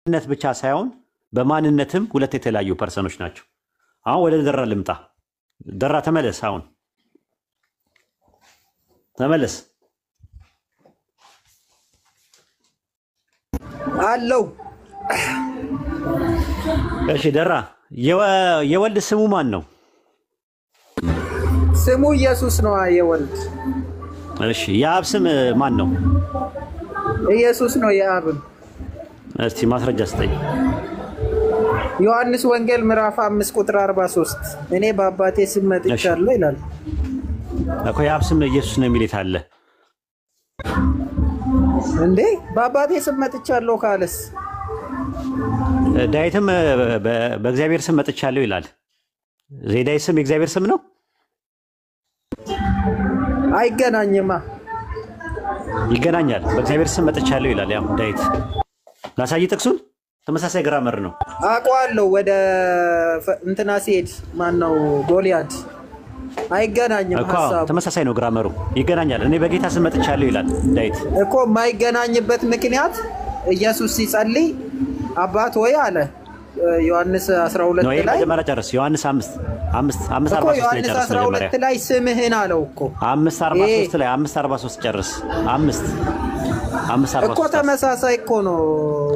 ነት ብቻ ሳይሆን በማንነትም ሁለት የተለያዩ ፐርሰኖች ናቸው። አሁን ወደ ደራ ልምጣ። ደራ ተመለስ። አሁን ተመለስ አለው። እሺ ደራ የወልድ ስሙ ማን ነው? ስሙ ኢየሱስ ነው የወልድ። እሺ የአብ ስም ማን ነው? ኢየሱስ ነው የአብ። እስቲ ማስረጃ ስጠኝ። ዮሐንስ ወንጌል ምዕራፍ 5 ቁጥር 43 እኔ በአባቴ ስም መጥቻለሁ ይላል እኮ። የአብ ስም ኢየሱስ ነው የሚል አለ እንዴ? በአባቴ ስም መጥቻለሁ ካለስ ዳዊትም በእግዚአብሔር ስም መጥቻለሁ ይላል። የዳዊት ስም የእግዚአብሔር ስም ነው? አይገናኝማ። ይገናኛል። በእግዚአብሔር ስም መጥቻለሁ ይላል። ያው ዳዊት ላሳይ ጥቅሱን። ተመሳሳይ ግራመር ነው አውቀዋለሁ። ወደ እንትና ሲሄድ ማን ነው ጎልያድ። አይገናኝም ሐሳቡ። ተመሳሳይ ነው ግራመሩ። ይገናኛል። እኔ በጌታ ስም መጥቻለሁ ይላል ዳዊት እኮ። የማይገናኝበት ምክንያት ኢየሱስ ሲጸልይ አባት ሆይ አለ ዮሐንስ 12 ላይ ነው። መጀመሪያ ጨርስ። ዮሐንስ 5:43 ላይ ስምህን አለው እኮ 5:43 ላይ 5:43 ጨርስ። 5:43 እኮ ተመሳሳይ እኮ ነው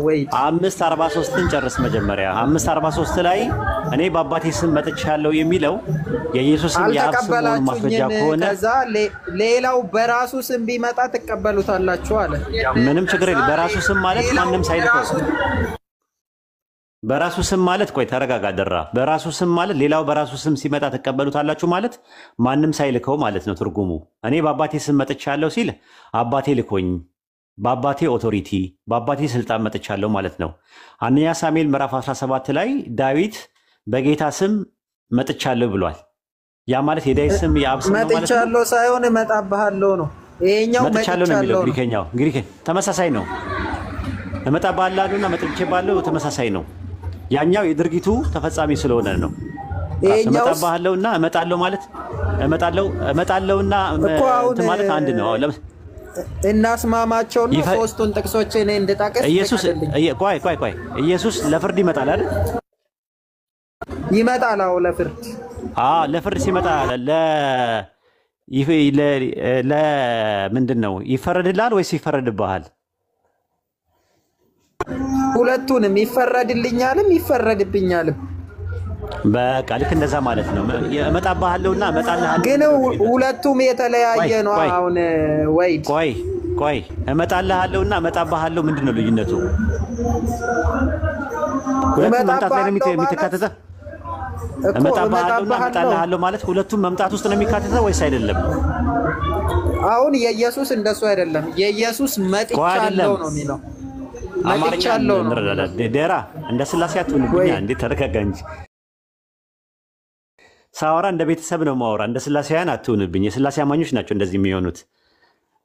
ወይ? 5:43ን ጨርስ መጀመሪያ። 5:43 ላይ እኔ በአባቴ ስም መጥቻለሁ የሚለው የኢየሱስን የአብ ስም ማስረጃ ከሆነ ከዛ ሌላው በራሱ ስም ቢመጣ ተቀበሉታላችሁ አለ። ምንም ችግር የለም። በራሱ ስም ማለት ማንንም ሳይልከው በራሱ ስም ማለት ቆይ ተረጋጋ ደራ። በራሱ ስም ማለት ሌላው በራሱ ስም ሲመጣ ተቀበሉታላችሁ ማለት ማንንም ሳይልከው ማለት ነው ትርጉሙ። እኔ በአባቴ ስም መጥቻለሁ ሲል አባቴ ልኮኝ በአባቴ ኦቶሪቲ በአባቴ ስልጣን መጥቻለሁ ማለት ነው። አንደኛ ሳሙኤል ምዕራፍ 17 ላይ ዳዊት በጌታ ስም መጥቻለሁ ብሏል። ያ ማለት የዳዊት ስም የአብ ስም ማለት ነው። መጥቻለሁ ሳይሆን እመጣብሃለሁ ነው። ይሄኛው መጥቻለሁ ነው የሚለው ግሪክ ተመሳሳይ ነው። እመጣብሃለሁና መጥቼብሃለሁ ተመሳሳይ ነው። ያኛው የድርጊቱ ተፈጻሚ ስለሆነ ነው። እመጣብሃለሁና እመጣለሁ ማለት እመጣለሁና ማለት አንድ ነው። እናስማማቸው ነው። ሶስቱን ጥቅሶች እኔ እንድጠቅስ ኢየሱስ ቆይ ኢየሱስ ለፍርድ ይመጣል አይደል? ይመጣል። አዎ ለፍርድ ሲመጣ ምንድን ነው ይፈረድልሃል ወይስ ይፈረድብሃል? ሁለቱንም ይፈረድልኛልም ይፈረድብኛልም። በቃ ልክ እንደዛ ማለት ነው። እመጣብሃለሁና እመጣልሃለሁ ግን ሁለቱም የተለያየ ነው። አሁን ቆይ እመጣልሃለሁና እመጣብሃለሁ ምንድን ነው ልዩነቱ? ሁለቱም መምጣት ላይ ነው የሚተካተተው። እመጣብሃለሁና እመጣልሃለሁ ማለት ሁለቱም መምጣት ውስጥ ነው የሚካተተው ወይስ አይደለም? አሁን የኢየሱስ እንደሱ አይደለም። የኢየሱስ መጥቻለሁ ነው የሚለው። መጥቻለሁ ነው ደራ። እንደ ስላሴ አትሁንብኛ እንዴ! ተረጋጋ እንጂ። ሳወራ እንደ ቤተሰብ ነው ማወራ። እንደ ስላሴያን አትሁንብኝ። የስላሴ አማኞች ናቸው እንደዚህ የሚሆኑት።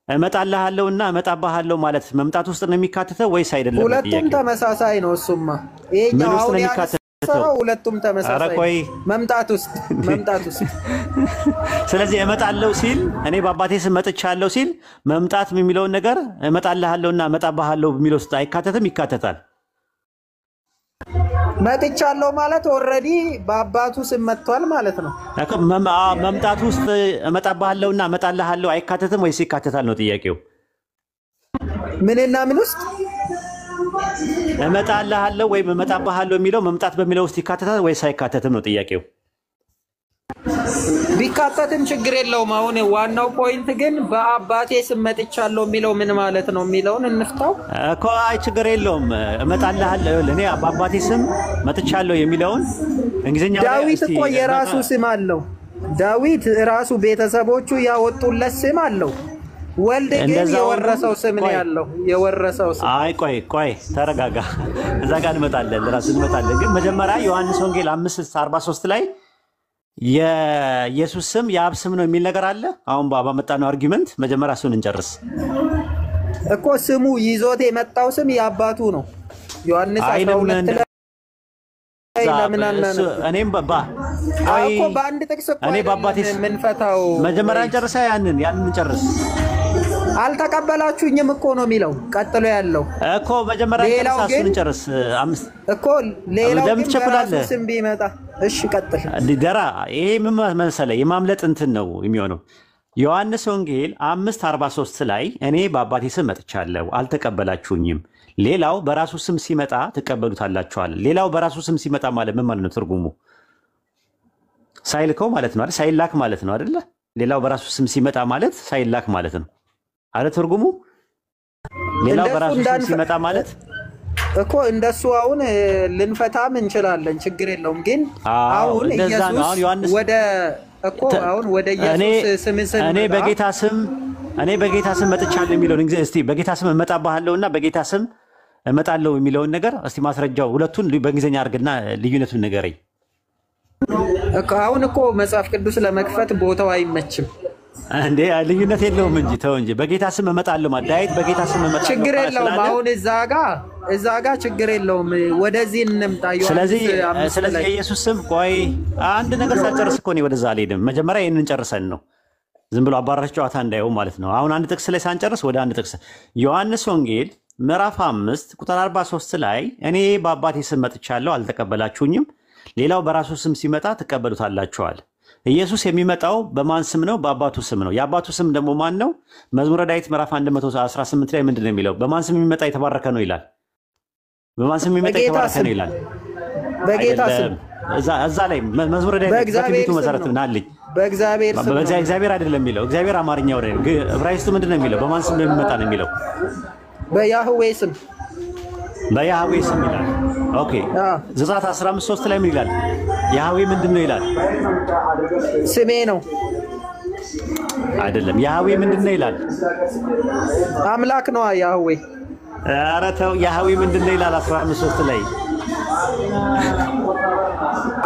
እመጣልሃለሁና እመጣብሃለሁ ማለት መምጣት ውስጥ ነው የሚካተተው ወይስ አይደለም? ሁለቱም ተመሳሳይ ነው። እሱማ ይሄኛው አሁን ሁለቱም ተመሳሳይ መምጣት ውስጥ ስለዚህ እመጣለሁ ሲል እኔ በአባቴ ስም መጥቻለሁ ሲል መምጣት የሚለውን ነገር እመጣልሃለሁና እመጣብሃለሁ በሚለው ውስጥ አይካተትም? ይካተታል። መጥቻለሁ ማለት ኦልሬዲ በአባቱ ስም መጥቷል ማለት ነው። መምጣት ውስጥ እመጣብሃለሁና እመጣልሃለሁ አይካተትም ወይስ ይካተታል ነው ጥያቄው። ምንና ምን ውስጥ እመጣልሃለሁ ወይም እመጣብሃለሁ የሚለው መምጣት በሚለው ውስጥ ይካተታል ወይስ አይካተትም ነው ጥያቄው። ቢካተትም ችግር የለውም። አሁን ዋናው ፖይንት ግን በአባቴ ስም መጥቻለሁ የሚለው ምን ማለት ነው የሚለውን እንፍታው እኮ። አይ ችግር የለውም። እመጣልሃለሁ እኔ በአባቴ ስም መጥቻለሁ የሚለውን እንግሊዝኛው ዳዊት እኮ የራሱ ስም አለው። ዳዊት ራሱ ቤተሰቦቹ ያወጡለት ስም አለው። ወልድ ግን የወረሰው ስም ነው ያለው። የወረሰው ስም አይ ቆይ ተረጋጋ። እዛ ጋር እንመጣለን፣ ለራስ እንመጣለን። ግን መጀመሪያ ዮሐንስ ወንጌል 5:43 ላይ የኢየሱስ ስም የአብ ስም ነው የሚል ነገር አለ። አሁን ባመጣነው አርጊመንት መጀመሪያ እሱን እንጨርስ እኮ። ስሙ ይዞት የመጣው ስም የአባቱ ነው። ዮሐንስ 12 ላይ ለምን አናነ እኔም እኮ በአንድ ጥቅስ እኮ እኔ በአባቴ ምን ፈታው። መጀመሪያ እንጨርሳ ያንን እንጨርስ። አልተቀበላችሁኝም እኮ ነው የሚለው። ቀጥሎ ያለው እኮ መጀመሪያ ተሳሱን እንጨርስ። አምስት እኮ ሌላው ግን በራሱ ስም ቢመጣ እሺ ቀጥል። ደራ ይሄ ምን መሰለህ የማምለጥ እንትን ነው የሚሆነው። ዮሐንስ ወንጌል 5:43 ላይ እኔ በአባቴ ስም መጥቻለሁ አልተቀበላችሁኝም፣ ሌላው በራሱ ስም ሲመጣ ትቀበሉታላችኋል። ሌላው በራሱ ስም ሲመጣ ማለት ምን ማለት ነው? ትርጉሙ ሳይልከው ማለት ነው አይደል? ሳይላክ ማለት ነው አይደለ? ሌላው በራሱ ስም ሲመጣ ማለት ሳይላክ ማለት ነው አይደል? ትርጉሙ ሌላው በራሱ ስም ሲመጣ ማለት እኮ እንደሱ አሁን ልንፈታም እንችላለን፣ ችግር የለውም። ግን አሁን ኢየሱስ ወደ እኮ አሁን ወደ ኢየሱስ ስም እኔ በጌታ ስም መጥቻለሁ የሚለውን እስቲ በጌታ ስም እመጣብሃለሁና በጌታ ስም እመጣለሁ የሚለውን ነገር እስቲ ማስረጃው ሁለቱን በእንግሊዝኛ አድርግና ልዩነቱን ንገረኝ። አሁን እኮ መጽሐፍ ቅዱስ ለመክፈት ቦታው አይመችም እንዴ? ልዩነት የለውም እንጂ ተው እንጂ በጌታ ስም እመጣለሁ ማለት ዳዊት በጌታ ስም እመጣለሁ ችግር የለውም። አሁን እዛ ጋር ችግር የለውም። ወደዚህ እንምጣ። ስለዚህ የኢየሱስ ስም ቆይ አንድ ነገር ሳጨርስ እኮ ነው ወደዛ አልሄድም። መጀመሪያ ይሄንን ጨርሰን ነው ዝም ብሎ አባራሽ ጨዋታ እንዳይው ማለት ነው። አሁን አንድ ጥቅስ ላይ ሳንጨርስ ወደ አንድ ጥቅስ ዮሐንስ ወንጌል ምዕራፍ 5 ቁጥር 43 ላይ እኔ በአባቴ ስም መጥቻለሁ አልተቀበላችሁኝም፣ ሌላው በራሱ ስም ሲመጣ ትቀበሉታላችኋል። ኢየሱስ የሚመጣው በማን ስም ነው? በአባቱ ስም ነው። የአባቱ ስም ደግሞ ማን ነው? መዝሙረ ዳዊት ምዕራፍ 118 ላይ ምንድን ነው የሚለው? በማን ስም የሚመጣ የተባረከ ነው ይላል። በማን ስም የሚመጣ የተባረከ ነው ይላል። በጌታ ስም እዛ ላይ መዝሙረ ዳዊት በትንቢቱ መሰረት ናልኝ በእግዚአብሔር አይደለም የሚለው። እግዚአብሔር አማርኛው ላይ ዕብራይስጡ ምንድን ነው የሚለው? በማን ስም የሚመጣ ነው የሚለው? በያህዌ ስም በያህዌ ስም ይላል። ኦኬ ዘጸአት 15:3 ላይ ምን ይላል? ያህዌ ምንድን ነው ይላል? ስሜ ነው አይደለም። ያህዌ ምንድን ነው ይላል? አምላክ ነው ያህዌ። ኧረ ተው። ያህዌ ምንድን ነው ይላል? 15:3 ላይ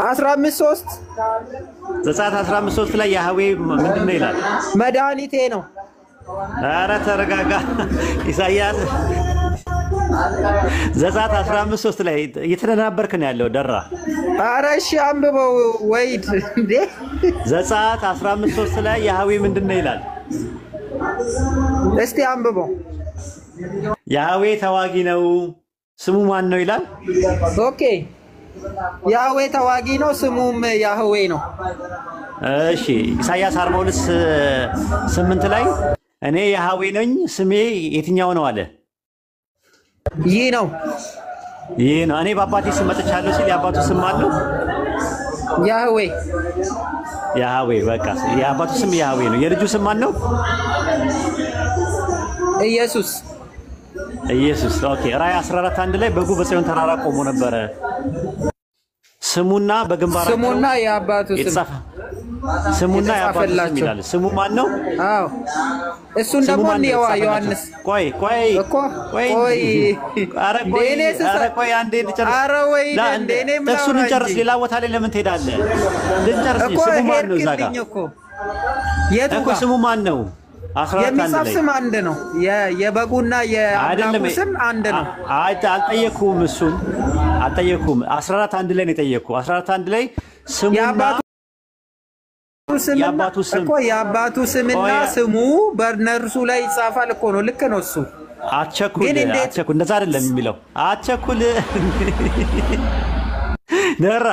15:3 ዘጸአት 15:3 ላይ ያህዌ ምንድን ነው ይላል? መድኃኒቴ ነው። ኧረ ተረጋጋ ኢሳይያስ። ዘጸአት 15:3 ላይ እየተደናበርክ ነው ያለው ደራ። ኧረ እሺ አንብበው ወይድ እንዴ። ዘጸአት 15:3 ላይ ያህዌ ምንድን ነው ይላል? እስቲ አንብበው። ያህዌ ተዋጊ ነው፣ ስሙ ማን ነው ይላል? ኦኬ ያህዌ ተዋጊ ነው፣ ስሙም ያህዌ ነው። እሺ ኢሳይያስ 42:8 ላይ እኔ ያህዌ ነኝ፣ ስሜ የትኛው ነው አለ? ይህ ነው። እኔ በአባቴ ስም መጥቻለሁ ሲል የአባቱ ስም ማን ነው? ያህዌ። በቃ የአባቱ ስም ያህዌ ነው። የልጁ ስም ማን ነው? ኢየሱስ። ኦኬ ራእይ 14:1 ላይ በጉ በጽዮን ተራራ ቆሞ ነበረ። ስሙና በግንባራቸው ስሙና የአባቱ ስም ስሙና የአባቱ ስም ይላል። ስሙ ማን ነው? አዎ እሱን ደግሞ ዮሐንስ። ቆይ አንዴ ልጨርስ። እሱን እንጨርስ። ሌላ ቦታ ላይ ለምን ትሄዳለህ? ልንጨርስ። ስሙ ማን ነው? እዛ ጋር እኮ ስሙ ማን ነው? የሚጻፍ ስም አንድ ነው። የበጉና የአምላኩ ስም አንድ ነው። አልጠየኩም። እሱን አልጠየኩም። 14:1 ላይ ነው የጠየኩህ። 14:1 ላይ ስሙና የአባቱ ስም እኮ የአባቱ ስምና ስሙ በእነርሱ ላይ ይጻፋል እኮ ነው። ልክ ነው እሱ። አትቸኩል። እንደዛ አይደለም የሚለው። አትቸኩል ደራ።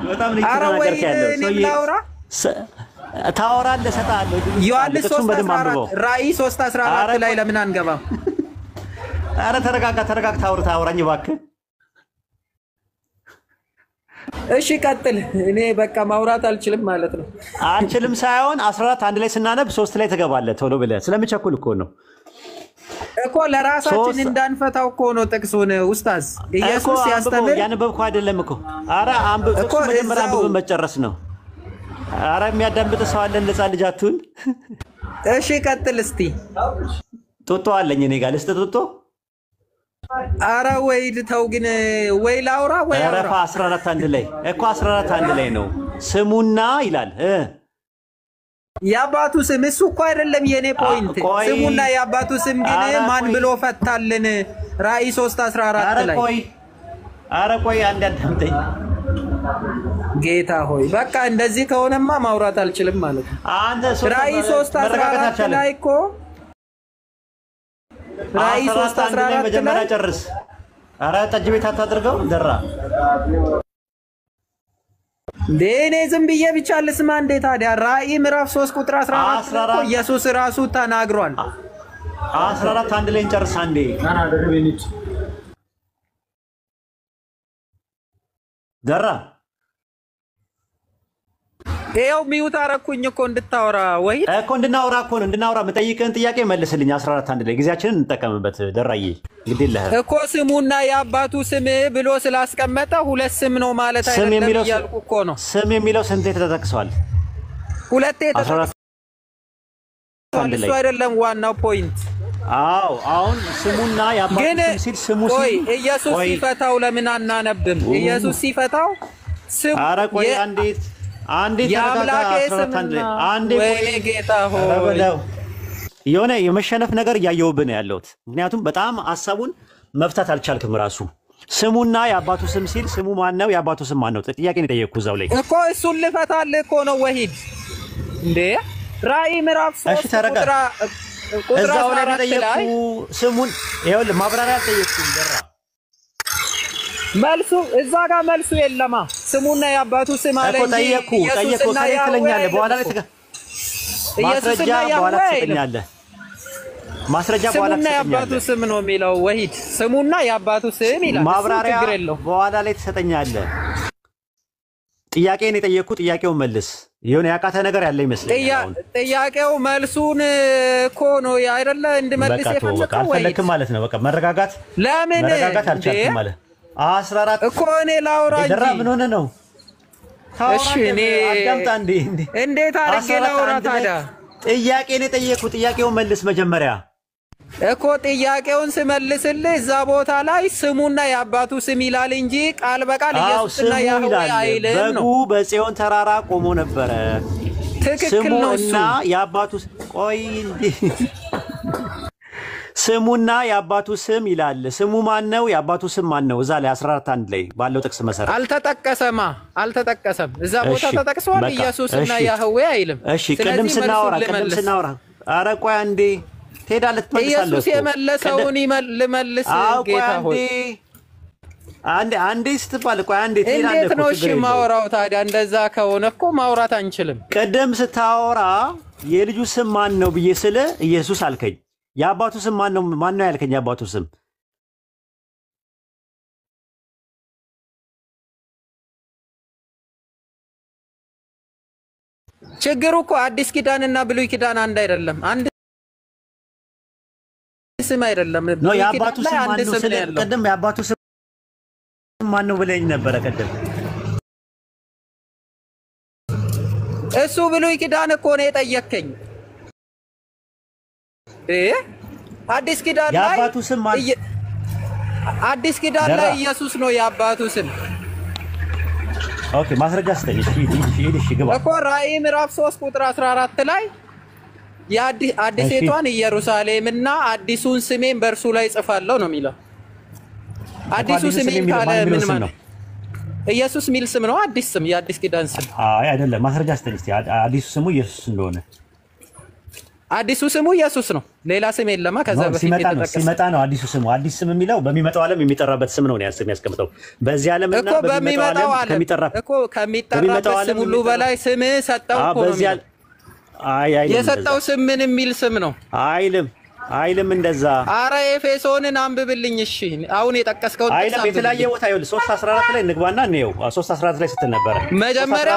በጣም ልክ ነገር ያለው ታወራለህ፣ እሰጥሃለሁ። ዮሐንስ 3:14 ራእይ 3:14 ላይ ለምን አንገባም? ኧረ ተረጋጋ። ታውራኝ እባክህ። እሺ ቀጥል። እኔ በቃ ማውራት አልችልም ማለት ነው። አልችልም ሳይሆን 14:1 ላይ ስናነብ 3 ላይ ትገባለህ ቶሎ ብለህ ስለምቸኩል እኮ ነው እኮ ለራሳችን እንዳንፈታው እኮ ነው ጥቅሱን። ኡስታዝ ኢየሱስ ያስተምር ያነበብከው አይደለም እኮ። ኧረ አንብብ እኮ መጀመሪያ አንብበን መጨረስ ነው። ኧረ የሚያዳምጥ ሰው አለ። ነፃ ልጅ አትሁን። እሺ ቀጥል እስቲ። ጦጦ አለኝ እኔ ጋር ልስጥ ጦጦ። ኧረ ወይድ ተው ግን ወይ ላውራ ወይ አውራ። 14:1 ላይ እኮ 14:1 ላይ ነው ስሙና ይላል የአባቱ ስም። እሱ እኮ አይደለም የኔ ፖይንት። ስሙና የአባቱ ስም ግን ማን ብሎ ፈታልን? ራእይ 3:14 ላይ። ኧረ ቆይ አንድ አዳምጠኝ ጌታ ሆይ። በቃ እንደዚህ ከሆነማ ማውራት አልችልም ማለት ነው። ራእይ 3:14 ላይ እኮ ራእይ 3:14 መጀመሪያ ጨርስ። ኧረ ጠጅ ቤት አታድርገው ደራ። እኔ ዝም ብዬ ብቻ ልስማ እንዴ ታዲያ? ራእይ ምዕራፍ 3 ቁጥር 14 ኢየሱስ ራሱ ተናግሯል። 14 አንድ ላይ እንጨርስ አንዴ። ደራ ይኸው ሚውት አደረኩኝ እኮ እንድታወራ ወይ እኮ እንድናወራ እኮ ነው። እንድናወራ የምጠይቅህን ጥያቄ መልስልኝ። 14 አንድ ላይ ጊዜያችንን እንጠቀምበት። ደራዬ እንግዲህ ለህ እኮ ስሙና የአባቱ ስም ብሎ ስላስቀመጠ ሁለት ስም ነው ማለት አይደለም እያልኩ እኮ ነው። ስም የሚለው ስንቴ ተጠቅሷል? ሁለቴ ተጠቅሷል። እሱ አይደለም ዋናው ፖይንት። አዎ አሁን ስሙና የአባቱ ስም ሲል ስሙ ሲል ኢየሱስ ሲፈታው ለምን አናነብም? ኢየሱስ ሲፈታው ስሙ ኧረ ቆይ አንዴ የአምላኬ ስም አንዴ ወይ ጌታ ሆይ የሆነ የመሸነፍ ነገር እያየሁብህ ነው ያለሁት። ምክንያቱም በጣም ሀሳቡን መፍታት አልቻልክም። ራሱ ስሙና የአባቱ ስም ሲል ስሙ ማን ነው? የአባቱ ስም ማን ነው? ጥያቄ ነው የጠየቅኩህ እዛው ላይ እኮ እሱን ልፈታልህ እኮ ነው ወሂድ እንዴ። ራእይ ምዕራፍ 3 ቁጥር 14 ላይ ስሙን ይኸውልህ ማብራሪያ አልጠየቅኩም ደራ። መልሱ እዛ ጋር መልሱ የለማ። ስሙና የአባቱ ስም አለ እንጂ ጠየቅኩ ትለኛለህ። በኋላ ላይ ማስረጃ በኋላ ትሰጠኛለህ። ማስረጃ በኋላ ስሙና የአባቱ ስም ነው የሚለው ወሂድ። ስሙና የአባቱ ስም ይላል። ማብራሪያ በኋላ ላይ ትሰጠኛለህ። ጥያቄን የጠየቅኩ ጥያቄውን መልስ። የሆነ ያቃተ ነገር ያለ ይመስለኛል። ጥያቄው መልሱን እኮ ነው አይደለ? እንድመልስ የፈለከው አልፈለክም ማለት ነው። በቃ መረጋጋት አልቻልክም ማለት 14 እኮ እኔ ላውራ እንጂ ደራ ምን ሆነ ነው? እሺ እኔ አዳምጣ እንዴት አድርጌ ላውራ ታዲያ? ጥያቄን የጠየቅኩ ጥያቄውን መልስ መጀመሪያ እኮ ጥያቄውን ስመልስልህ እዛ ቦታ ላይ ስሙና የአባቱ ስም ይላል እንጂ ቃል በቃል ኢየሱስና ያህዌ አይልም ነው። በጉ በጽዮን ተራራ ቆሞ ነበረ። ትክክል ነው። ስሙና የአባቱ ቆይ እንዴ ስሙና የአባቱ ስም ይላል። ስሙ ማን ነው? የአባቱ ስም ማን ነው? እዛ ላይ 14 አንድ ላይ ባለው ጥቅስ መሰረት አልተጠቀሰም። እዛ ቦታ ተጠቅሷል። ኢየሱስና ያህዌ አይልም። እሺ ቅድም ስናወራ ኧረ ቆይ አንዴ ትሄዳለህ ትመልሳለህ። ኢየሱስ የመለሰውን ልመልስ ጌታ ሆይ አንዴ ስትባል ቆይ አንዴ ትሄዳለህ። እንዴት ነው እሺ ማውራው ታዲያ? እንደዛ ከሆነ እኮ ማውራት አንችልም። ቅድም ስታወራ የልጁ ስም ማን ነው ብዬ ስለ ኢየሱስ አልከኝ። የአባቱ ስም ማን ነው ያልከኝ? የአባቱ ስም ችግሩ እኮ አዲስ ኪዳንና ብሉይ ኪዳን አንድ አይደለም። አንድ ስም አይደለም። ነው የአባቱ ስም ማን ነው ስለ ቅድም የአባቱ ስም ማን ነው ብለኝ ነበረ ቅድም። እሱ ብሉይ ኪዳን እኮ ነው የጠየከኝ። አዲስ ኪዳን ላይ የአባቱ ስም ማን? አዲስ ኪዳን ላይ ኢየሱስ ነው የአባቱ ስም። ኦኬ ማስረጃ ስተኝ እሺ ግባ እኮ ራእይ ምዕራፍ 3 ቁጥር 14 ላይ አዲስቷን ኢየሩሳሌምና አዲሱን ስሜን በእርሱ ላይ ጽፋለሁ ነው የሚለው። አዲሱ ስሜን ካለ ምን ማለት ነው? ኢየሱስ ሚል ስም ነው አዲስ ስም፣ የአዲስ ኪዳን ስም። አይ አይደለም፣ ማስረጃ ስተኝ እስቲ አዲሱ ስሙ ኢየሱስ እንደሆነ። አዲሱ ስሙ ኢየሱስ ነው፣ ሌላ ስም የለማ። ከዛ በፊት ሲመጣ ነው አዲሱ ስሙ። አዲስ ስም የሚለው በሚመጣው ዓለም የሚጠራበት ስም ነው ያስቀምጠው። በዚህ ዓለምና በሚመጣው ዓለም ከሚጠራበት ስም ሁሉ በላይ ስም ሰጠው እኮ ነው የሚለው። የሰጠው ስም ምን የሚል ስም ነው? አይልም እንደዛ። አረ ኤፌሶንን አንብብልኝ እሺ። አሁን የጠቀስከውን አይልም። የተለያየ ቦታ ይኸውልህ 3:14 ላይ እንግባና እንየው። 3:14 ላይ ስትል ነበረ መጀመሪያ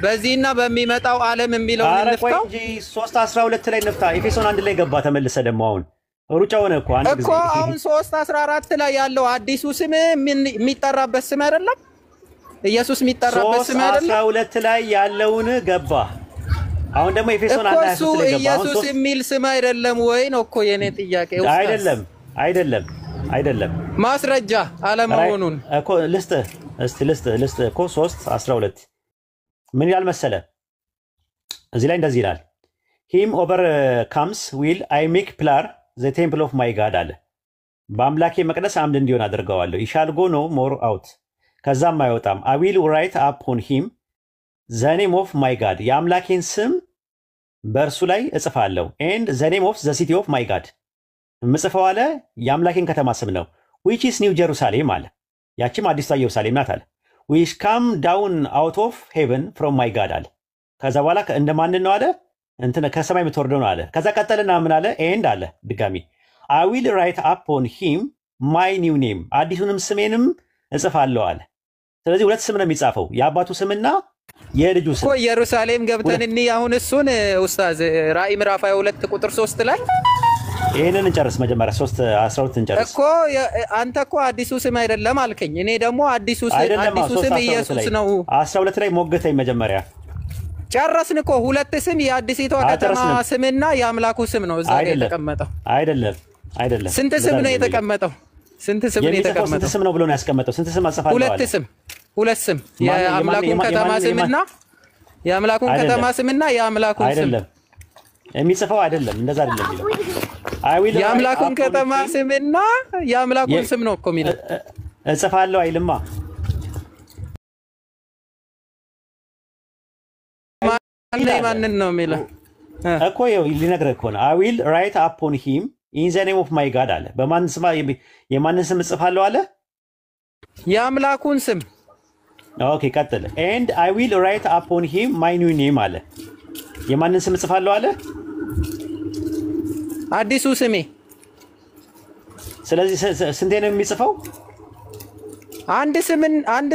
በዚህና በሚመጣው ዓለም የሚለው እንፍታው እንጂ 3:12 ላይ እንፍታ። ኤፌሶን 1 ላይ ገባ ተመልሰ ደግሞ አሁን ሩጫ ሆነ እኮ አንድ ጊዜ እኮ አሁን 3:14 ላይ ያለው አዲሱ ስም የሚጠራበት ስም አይደለም። ኢየሱስ የሚጠራበት ስም አይደለም። 3:12 ላይ ያለውን ገባ። አሁን ደግሞ ኤፌሶን 1:23 ላይ ገባ። ኢየሱስ የሚል ስም አይደለም ወይ ነው እኮ የኔ ጥያቄ። አይደለም ማስረጃ አለመሆኑን እኮ ልስጥ እኮ 3:12 ምን ይላል መሰለ? እዚህ ላይ እንደዚህ ይላል ሂም ኦቨር ካምስ ዊል አይ ሜክ ፕላር ዘ ቴምፕል ኦፍ ማይ ጋድ አለ። በአምላኬ መቅደስ አምድ እንዲሆን አድርገዋለሁ። ይሻል ጎ ኖ ሞር አውት ከዛም አይወጣም። አይ ዊል ራይት አፕ ኦን ሂም ዘ ኔም ኦፍ ማይ ጋድ የአምላኬን ስም በእርሱ ላይ እጽፋለሁ። ኤንድ ዘ ኔም ኦፍ ዘ ሲቲ ኦፍ ማይ ጋድ ምጽፈው አለ የአምላኬን ከተማ ስም ነው which is new Jerusalem አለ ያቺም አዲሷ ኢየሩሳሌም ናት አለ which come down out of heaven from my God አለ ከዛ በኋላ እንደማን ነው አለ እንትን ከሰማይ የምትወርደው ነው አለ ከዛ ቀጠልና ምን አለ ኤንድ አለ ድጋሚ I will write upon him my new name አዲሱንም ስሜንም እጽፋለሁ አለ ስለዚህ ሁለት ስም ነው የሚጻፈው የአባቱ ስምና የልጁ ስም እኮ ኢየሩሳሌም ገብተን እኒ አሁን እሱን ኡስታዝ ራእይ ምዕራፍ 22 ቁጥር 3 ላይ ይሄንን እንጨርስ መጀመሪያ 3:12 እንጨርስ እኮ አንተ እኮ አዲሱ ስም አይደለም አልከኝ እኔ ደግሞ አዲሱ ስም ኢየሱስ ነው 12 ላይ ሞገተኝ መጀመሪያ ጨረስን እኮ ሁለት ስም የአዲሲቷ ከተማ ስምና የአምላኩ ስም ነው እዛ ላይ የተቀመጠው አይደለም ስንት ስም ነው የተቀመጠው ስንት ስም ነው ብሎ ነው ያስቀመጠው ስንት ስም አጽፋለሁ ሁለት ስም የአምላኩን ከተማ ስምና የአምላኩን ስም አይደለም የሚጽፈው አይደለም እንደዛ አይደለም ይላል የአምላኩን ከተማ ስምና የአምላኩን ስም ነው እኮ የሚለው እጽፋለሁ አይልማ ማንን ነው የሚለው እኮ ሊነግርህ እኮ ነው I will write upon him in the name of my God አለ በማን ስም የማንን ስም እጽፋለሁ አለ የአምላኩን ስም ኦኬ ቀጥል and I will write upon him my new name አለ የማንን ስም እጽፋለሁ አለ አዲሱ ስሜ ስለዚህ ስንቴ ነው የሚጽፈው አንድ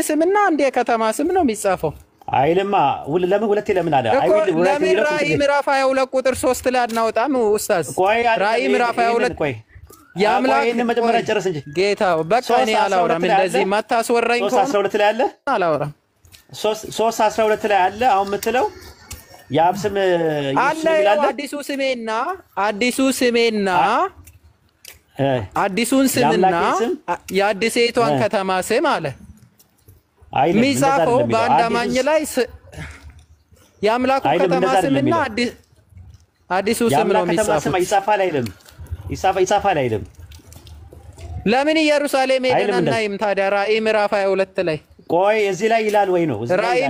ስምና አንድ የከተማ ስም ነው የሚጻፈው አይልማ ለምን ሁለቴ ለምን አለ ለምን ራእይ ምዕራፍ 22 ቁጥር 3 ላይ አናወጣም ኡስታዝ ራእይ ምዕራፍ 22 የአምላክን መጀመሪያ ጨርስ እንጂ ጌታው በቃ እኔ አላወራም እንደዚህ ማታስወራኝ ከሆነ 3:12 ላይ አለ አላወራም 3:12 ላይ አለ አሁን የምትለው የአብ ስም አለ አዲሱን ስምና የአዲሲቷን ከተማ ስም አለ ሚጻፈው በአንድ አማኝ ላይ የአምላኩ ከተማ ስምና አዲሱ ስም ነው የሚጻፈው ይጻፋል አይልም ለምን ኢየሩሳሌም ሄደን አናይም ታዲያ ራእይ ምዕራፍ 22 ላይ ቆይ እዚህ ላይ ይላል ወይ ነው ራእይ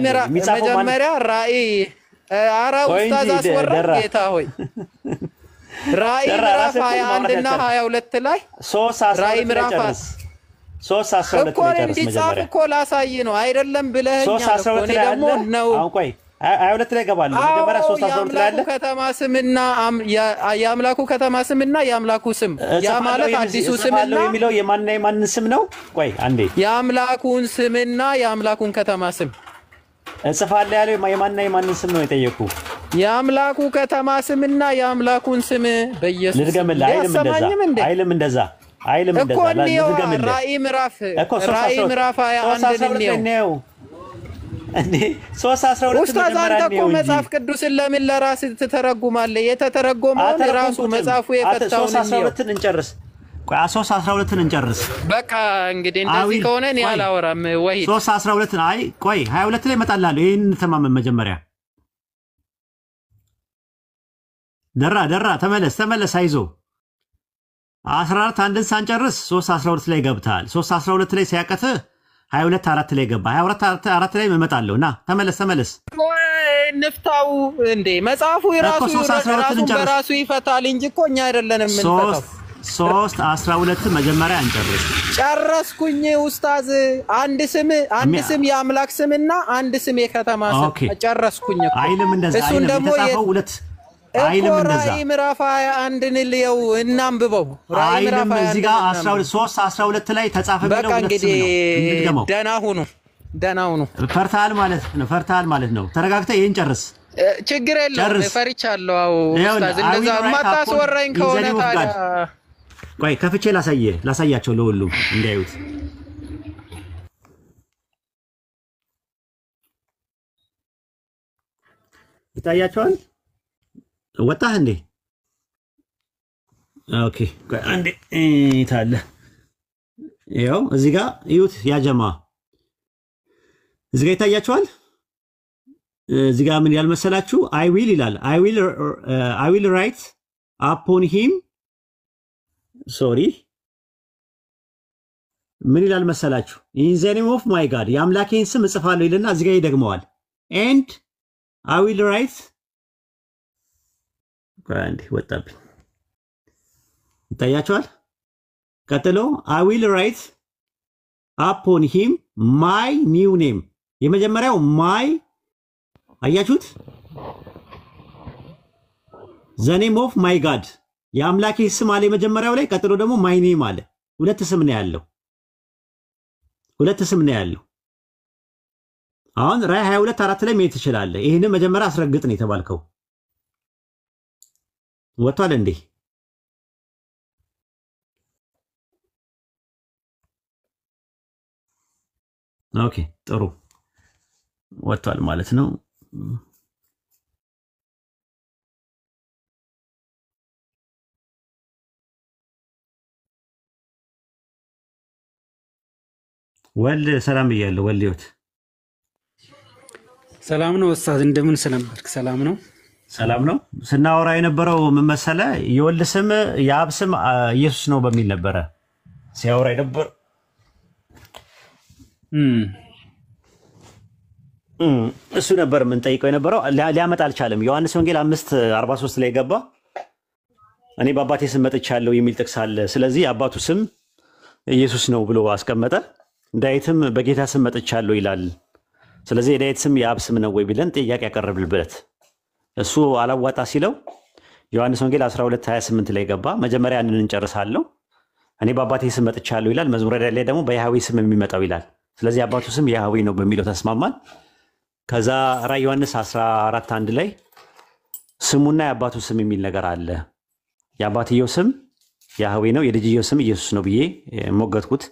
መጀመሪያ ራእይ አራ ኡስታዝ አስወራ ጌታ ሆይ ራእይ ምዕራፍ 21 እና 22 ላይ ራእይ ምዕራፍ 3:12 እኮ እንዲጻፍ እኮ ላሳይ ነው አይደለም ብለኸኛል እኮ እኔ ደግሞ ነው አሁን ቆይ 22 ላይ ገባል መጀመሪያ 3:12 ላይ አለ የአምላኩ ከተማ ስምና የአምላኩ ስም ያ ማለት አዲሱ ስምና የሚለው የማን ስም ነው ቆይ አንዴ የአምላኩን ስምና የአምላኩን ከተማ ስም እጽፋለሁ ያለው የማን ስም ነው የጠየቁ የአምላኩ ከተማ ስምና የአምላኩን ስም በኢየሱስ አይልም እንደዛ እኮ ራእይ ምዕራፍ 21 ነው እንዴ 3:12 ኡስታዝ አንተ እኮ መጽሐፍ ቅዱስን ለምን ለራስህ ትተረጉማለህ የተተረጎመውን ራሱ መጽሐፉ የፈታው ነው 3:12 እንጨርስ ቆይ 3:12 እንጨርስ በቃ እንግዲህ እንደዚህ ከሆነ እኔ አላወራም ወይ 3:12 አይ ቆይ 22 ላይ እመጣላለሁ ይሄን ተማመን መጀመሪያ ደራ ተመለስ አይዞ 14 አንድን ሳንጨርስ 3:12 ላይ ገብታል 3:12 ላይ ሲያቀተ 22:4 ላይ ገባ 22:4 ላይ እመጣለሁ ና ተመለስ ንፍታው እንዴ መጽሐፉ በራሱ ይፈታል እንጂ እኮ እኛ አይደለንም የምንፈታው 3:12 መጀመሪያ እንጨርስ ጨረስኩኝ ኡስታዝ አንድ ስም የአምላክ ስምና አንድ ስም የከተማ ስም ጨረስኩኝ እኮ አይልም እንደዛ እሱን ደግሞ ሁለት አይልም እንደዛ ራእይ ምዕራፍ 21 ልየው እናንብበው ራእይ ምዕራፍ 21 እዚህ ጋር 3:12 ላይ ተጻፈ ብለው ሁለት ስም ነው ደህና ሁኑ ፈርታል ማለት ነው ተረጋግተህ ይሄን ጨርስ ችግር የለውም ፈሪቻለሁ አው ኡስታዝ እንደዛ ማታስወራኝ ከሆነ ታዲያ ቆይ ከፍቼ ላሳያቸው ለሁሉም እንዲያዩት ይታያቸዋል ወጣህ እንዴ ኦኬ ቆይ አንዴ ታለ ይኸው እዚህ ጋር እዩት ያጀማ እዚህ ጋር ይታያቸዋል እዚህ ጋር ምን ያልመሰላችሁ I will ይላል I will write upon him ምን ይላል መሰላችሁ in the name of my God የአምላኬን ስም እጽፋለሁ ይልና እዚህ ጋር ይደግመዋል and I will write አንዴ ወጣብኝ ይታያችኋል። ቀጥሎ I will write upon him my new name። የመጀመሪያው my አያችሁት? the name of my God የአምላኬ ስም አለ የመጀመሪያው ላይ። ቀጥሎ ደግሞ my name አለ። ሁለት ስም ነው ያለው። አሁን ራዕይ 22:4 ላይ መሄድ ትችላለህ። ይሄንን መጀመሪያ አስረግጥ ነው የተባልከው። ወጥቷል እንዴ? ኦኬ ጥሩ ወጥቷል ማለት ነው። ወል ሰላም ብያለሁ። ወልዮት ሰላም ነው ኡስታዝ፣ እንደምን ሰነበትክ? ሰላም ነው ሰላም ነው። ስናወራ የነበረው ምን መሰለህ? የወልድ ስም የአብ ስም ኢየሱስ ነው በሚል ነበረ ሲያወራ የነበረ። እሱ ነበር የምንጠይቀው የነበረው። ሊያመጣ አልቻለም። ዮሐንስ ወንጌል 5:43 ላይ ገባ። እኔ በአባቴ ስም መጥቻለሁ የሚል ጥቅስ አለ። ስለዚህ የአባቱ ስም ኢየሱስ ነው ብሎ አስቀመጠ። ዳዊትም በጌታ ስም መጥቻለሁ ይላል። ስለዚህ የዳዊት ስም የአብ ስም ነው ወይ ብለን ጥያቄ ያቀረብልበት እሱ አላዋጣ ሲለው ዮሐንስ ወንጌል 12:28 ላይ ገባ። መጀመሪያ ያንን እንጨርሳለሁ። እኔ በአባቴ ስም መጥቻለሁ ይላል። መዝሙረ ዳዊት ላይ ደግሞ በያህዌ ስም የሚመጣው ይላል። ስለዚህ አባቱ ስም ያህዌ ነው በሚለው ተስማማል። ከዛ ራዕይ ዮሐንስ 14:1 ላይ ስሙና የአባቱ ስም የሚል ነገር አለ። የአባትየው ስም ያህዌ ነው፣ የልጅየው ስም ኢየሱስ ነው ብዬ ሞገትኩት።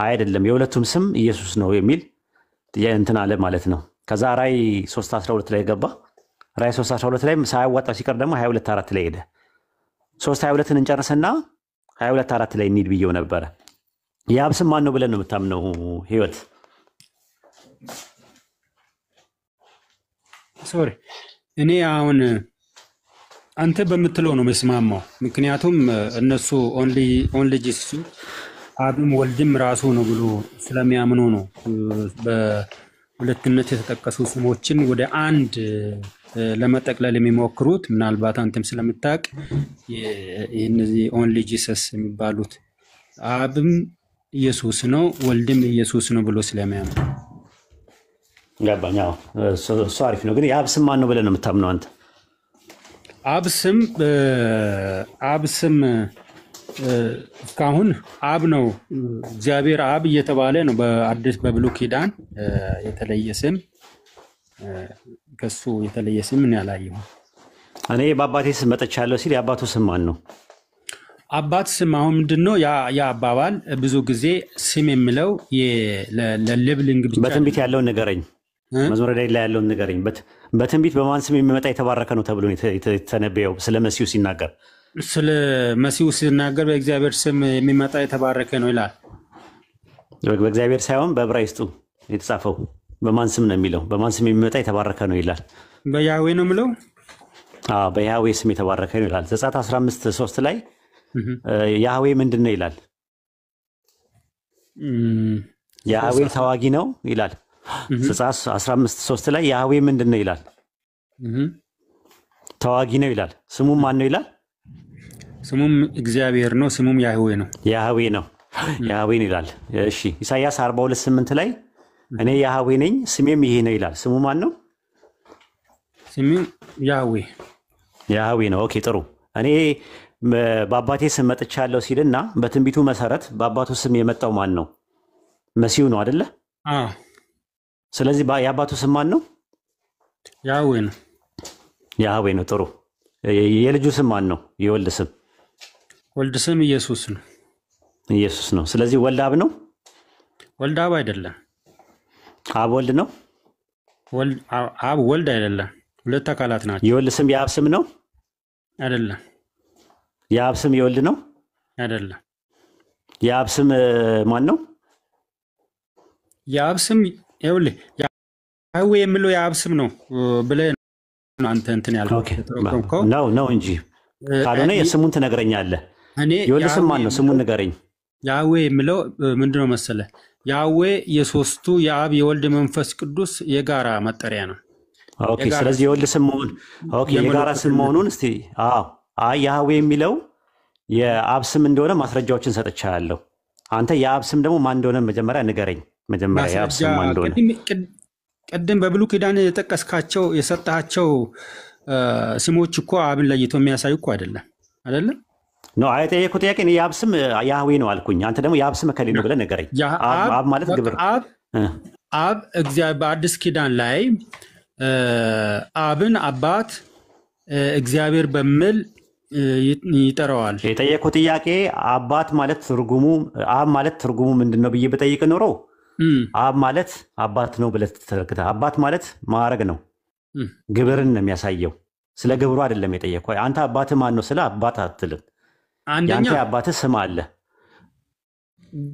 አይደለም የሁለቱም ስም ኢየሱስ ነው የሚል እንትን አለ ማለት ነው። ከዛ ራዕይ 3:12 ላይ ገባ። ራዕይ 3:12 ላይ ሳያዋጣ ሲቀር ደግሞ 22:4 ላይ ሄደ። 3:22ን እንጨርስና 22:4 ላይ እንሂድ ብዬው ነበረ። የአብ ስም ማን ነው ብለን ነው የምታምነው ህይወት? ሶሪ እኔ አሁን አንተ በምትለው ነው መስማማው። ምክንያቱም እነሱ ኦንሊ ጂሰስ አብም ወልድም ራሱ ነው ብሎ ስለሚያምኑ ነው በሁለትነት የተጠቀሱ ስሞችን ወደ አንድ ለመጠቅለል የሚሞክሩት። ምናልባት አንተም ስለምታውቅ እነዚህ ኦንሊ ጂሰስ የሚባሉት አብም ኢየሱስ ነው ወልድም ኢየሱስ ነው ብሎ ስለሚያምኑ ገባኝ። እሱ አሪፍ ነው። ግን የአብ ስም ማን ነው ብለህ ነው የምታምነው አንተ? አብ ስም እስካሁን አብ ነው፣ እግዚአብሔር አብ እየተባለ ነው። በአዲስ በብሉይ ኪዳን የተለየ ስም ከሱ የተለየ ስም ምን ያላየው። እኔ በአባቴ ስም መጥቻለሁ ሲል የአባቱ ስም ማን ነው? አባት ስም አሁን ምንድነው? ያ አባባል ብዙ ጊዜ ስም የሚለው ለሊብሊንግ ብቻ። በትንቢት ያለውን ንገረኝ። መዝሙረ ዳዊት ላይ ያለውን ንገረኝ። በትንቢት በማን ስም የሚመጣ የተባረከ ነው ተብሎ የተነበየው ስለ መሲሁ ሲናገር? ስለ መሲሁ ሲናገር በእግዚአብሔር ስም የሚመጣ የተባረከ ነው ይላል። በእግዚአብሔር ሳይሆን በዕብራይስጡ የተጻፈው በማን ስም ነው የሚለው? በማን ስም የሚመጣ የተባረከ ነው ይላል። በያህዌ ነው የሚለው። በያህዌ ስም የተባረከ ነው ይላል። ዘጸአት 15:3 ላይ ያህዌ ምንድን ነው ይላል? ያህዌ ተዋጊ ነው ይላል። ዘጸአት 15:3 ላይ ያህዌ ምንድን ነው ይላል? ተዋጊ ነው ይላል። ስሙም ማን ነው ይላል? ስሙም እግዚአብሔር ነው። ስሙም ያህዌ ነው። ያህዌ ነው ይላል። እሺ ኢሳይያስ 42:8 ላይ እኔ ያህዌ ነኝ ስሜም ይሄ ነው ይላል። ስሙ ማን ነው? ስሙም ያህዌ ነው። ኦኬ ጥሩ። እኔ በአባቴ ስም መጥቻለሁ ሲልና በትንቢቱ መሰረት በአባቱ ስም የመጣው ማን ነው? መሲሁ ነው አይደለ? ስለዚህ የአባቱ ስም ማን ነው? ያህዌ ነው። ጥሩ። የልጁ ስም ማን ነው? የወልድ ስም? ወልድ ስም ኢየሱስ ነው። ስለዚህ ወልድ አብ ነው? ወልድ አብ አይደለም። አብ ወልድ ነው? አብ ወልድ አይደለም። ሁለት አካላት ናቸው። የወልድ ስም የአብ ስም ነው? አይደለም። የአብ ስም የወልድ ነው? አይደለም። የአብ ስም ማን ነው? የአብ ስም ይኸውልህ ያህዌ የሚለው የአብ ስም ነው ብለህ አንተ እንትን ያልከው ነው እንጂ ካልሆነ የስሙን ትነግረኛለህ። የወልድ ስም ማን ነው? ስሙን ንገረኝ። ያህዌ የሚለው ምንድነው መሰለህ? ያህዌ የሶስቱ የአብ የወልድ መንፈስ ቅዱስ የጋራ መጠሪያ ነው። ኦኬ። ስለዚህ የወልድ ስም መሆኑን የጋራ ስም መሆኑን እስቲ ያህዌ የሚለው የአብ ስም እንደሆነ ማስረጃዎችን ሰጥቻለሁ። አንተ የአብ ስም ደግሞ ማን እንደሆነ መጀመሪያ ንገረኝ። መጀመሪያ የአብ ስም ማን እንደሆነ ቅድም በብሉይ ኪዳን የጠቀስካቸው የሰጣቸው ስሞች እኮ አብን ለይቶ የሚያሳዩ እኮ አይደለም ነው። አይጠየቁት ጥያቄ ነው። የአብ ስም ያህዌ ነው አልኩኝ። አንተ ደግሞ የአብ ስም ከሌ ነው ብለህ ንገረኝ። አብ ማለት ግብር አብ እግዚአብሔር በአዲስ ኪዳን ላይ አብን አባት እግዚአብሔር በሚል ይጠራዋል። የጠየቁ ጥያቄ አባት ማለት ትርጉሙ አብ ማለት ትርጉሙ ምንድነው ብዬ በጠይቅ ኖሮ አብ ማለት አባት ነው ብለህ ተተረክተህ አባት ማለት ማዕረግ ነው፣ ግብርን ነው የሚያሳየው። ስለ ግብሩ አይደለም የጠየቀው። አንተ አባትህ ማን ነው ስለ አባት አትልም። ያንተ አባትህ ስም አለ።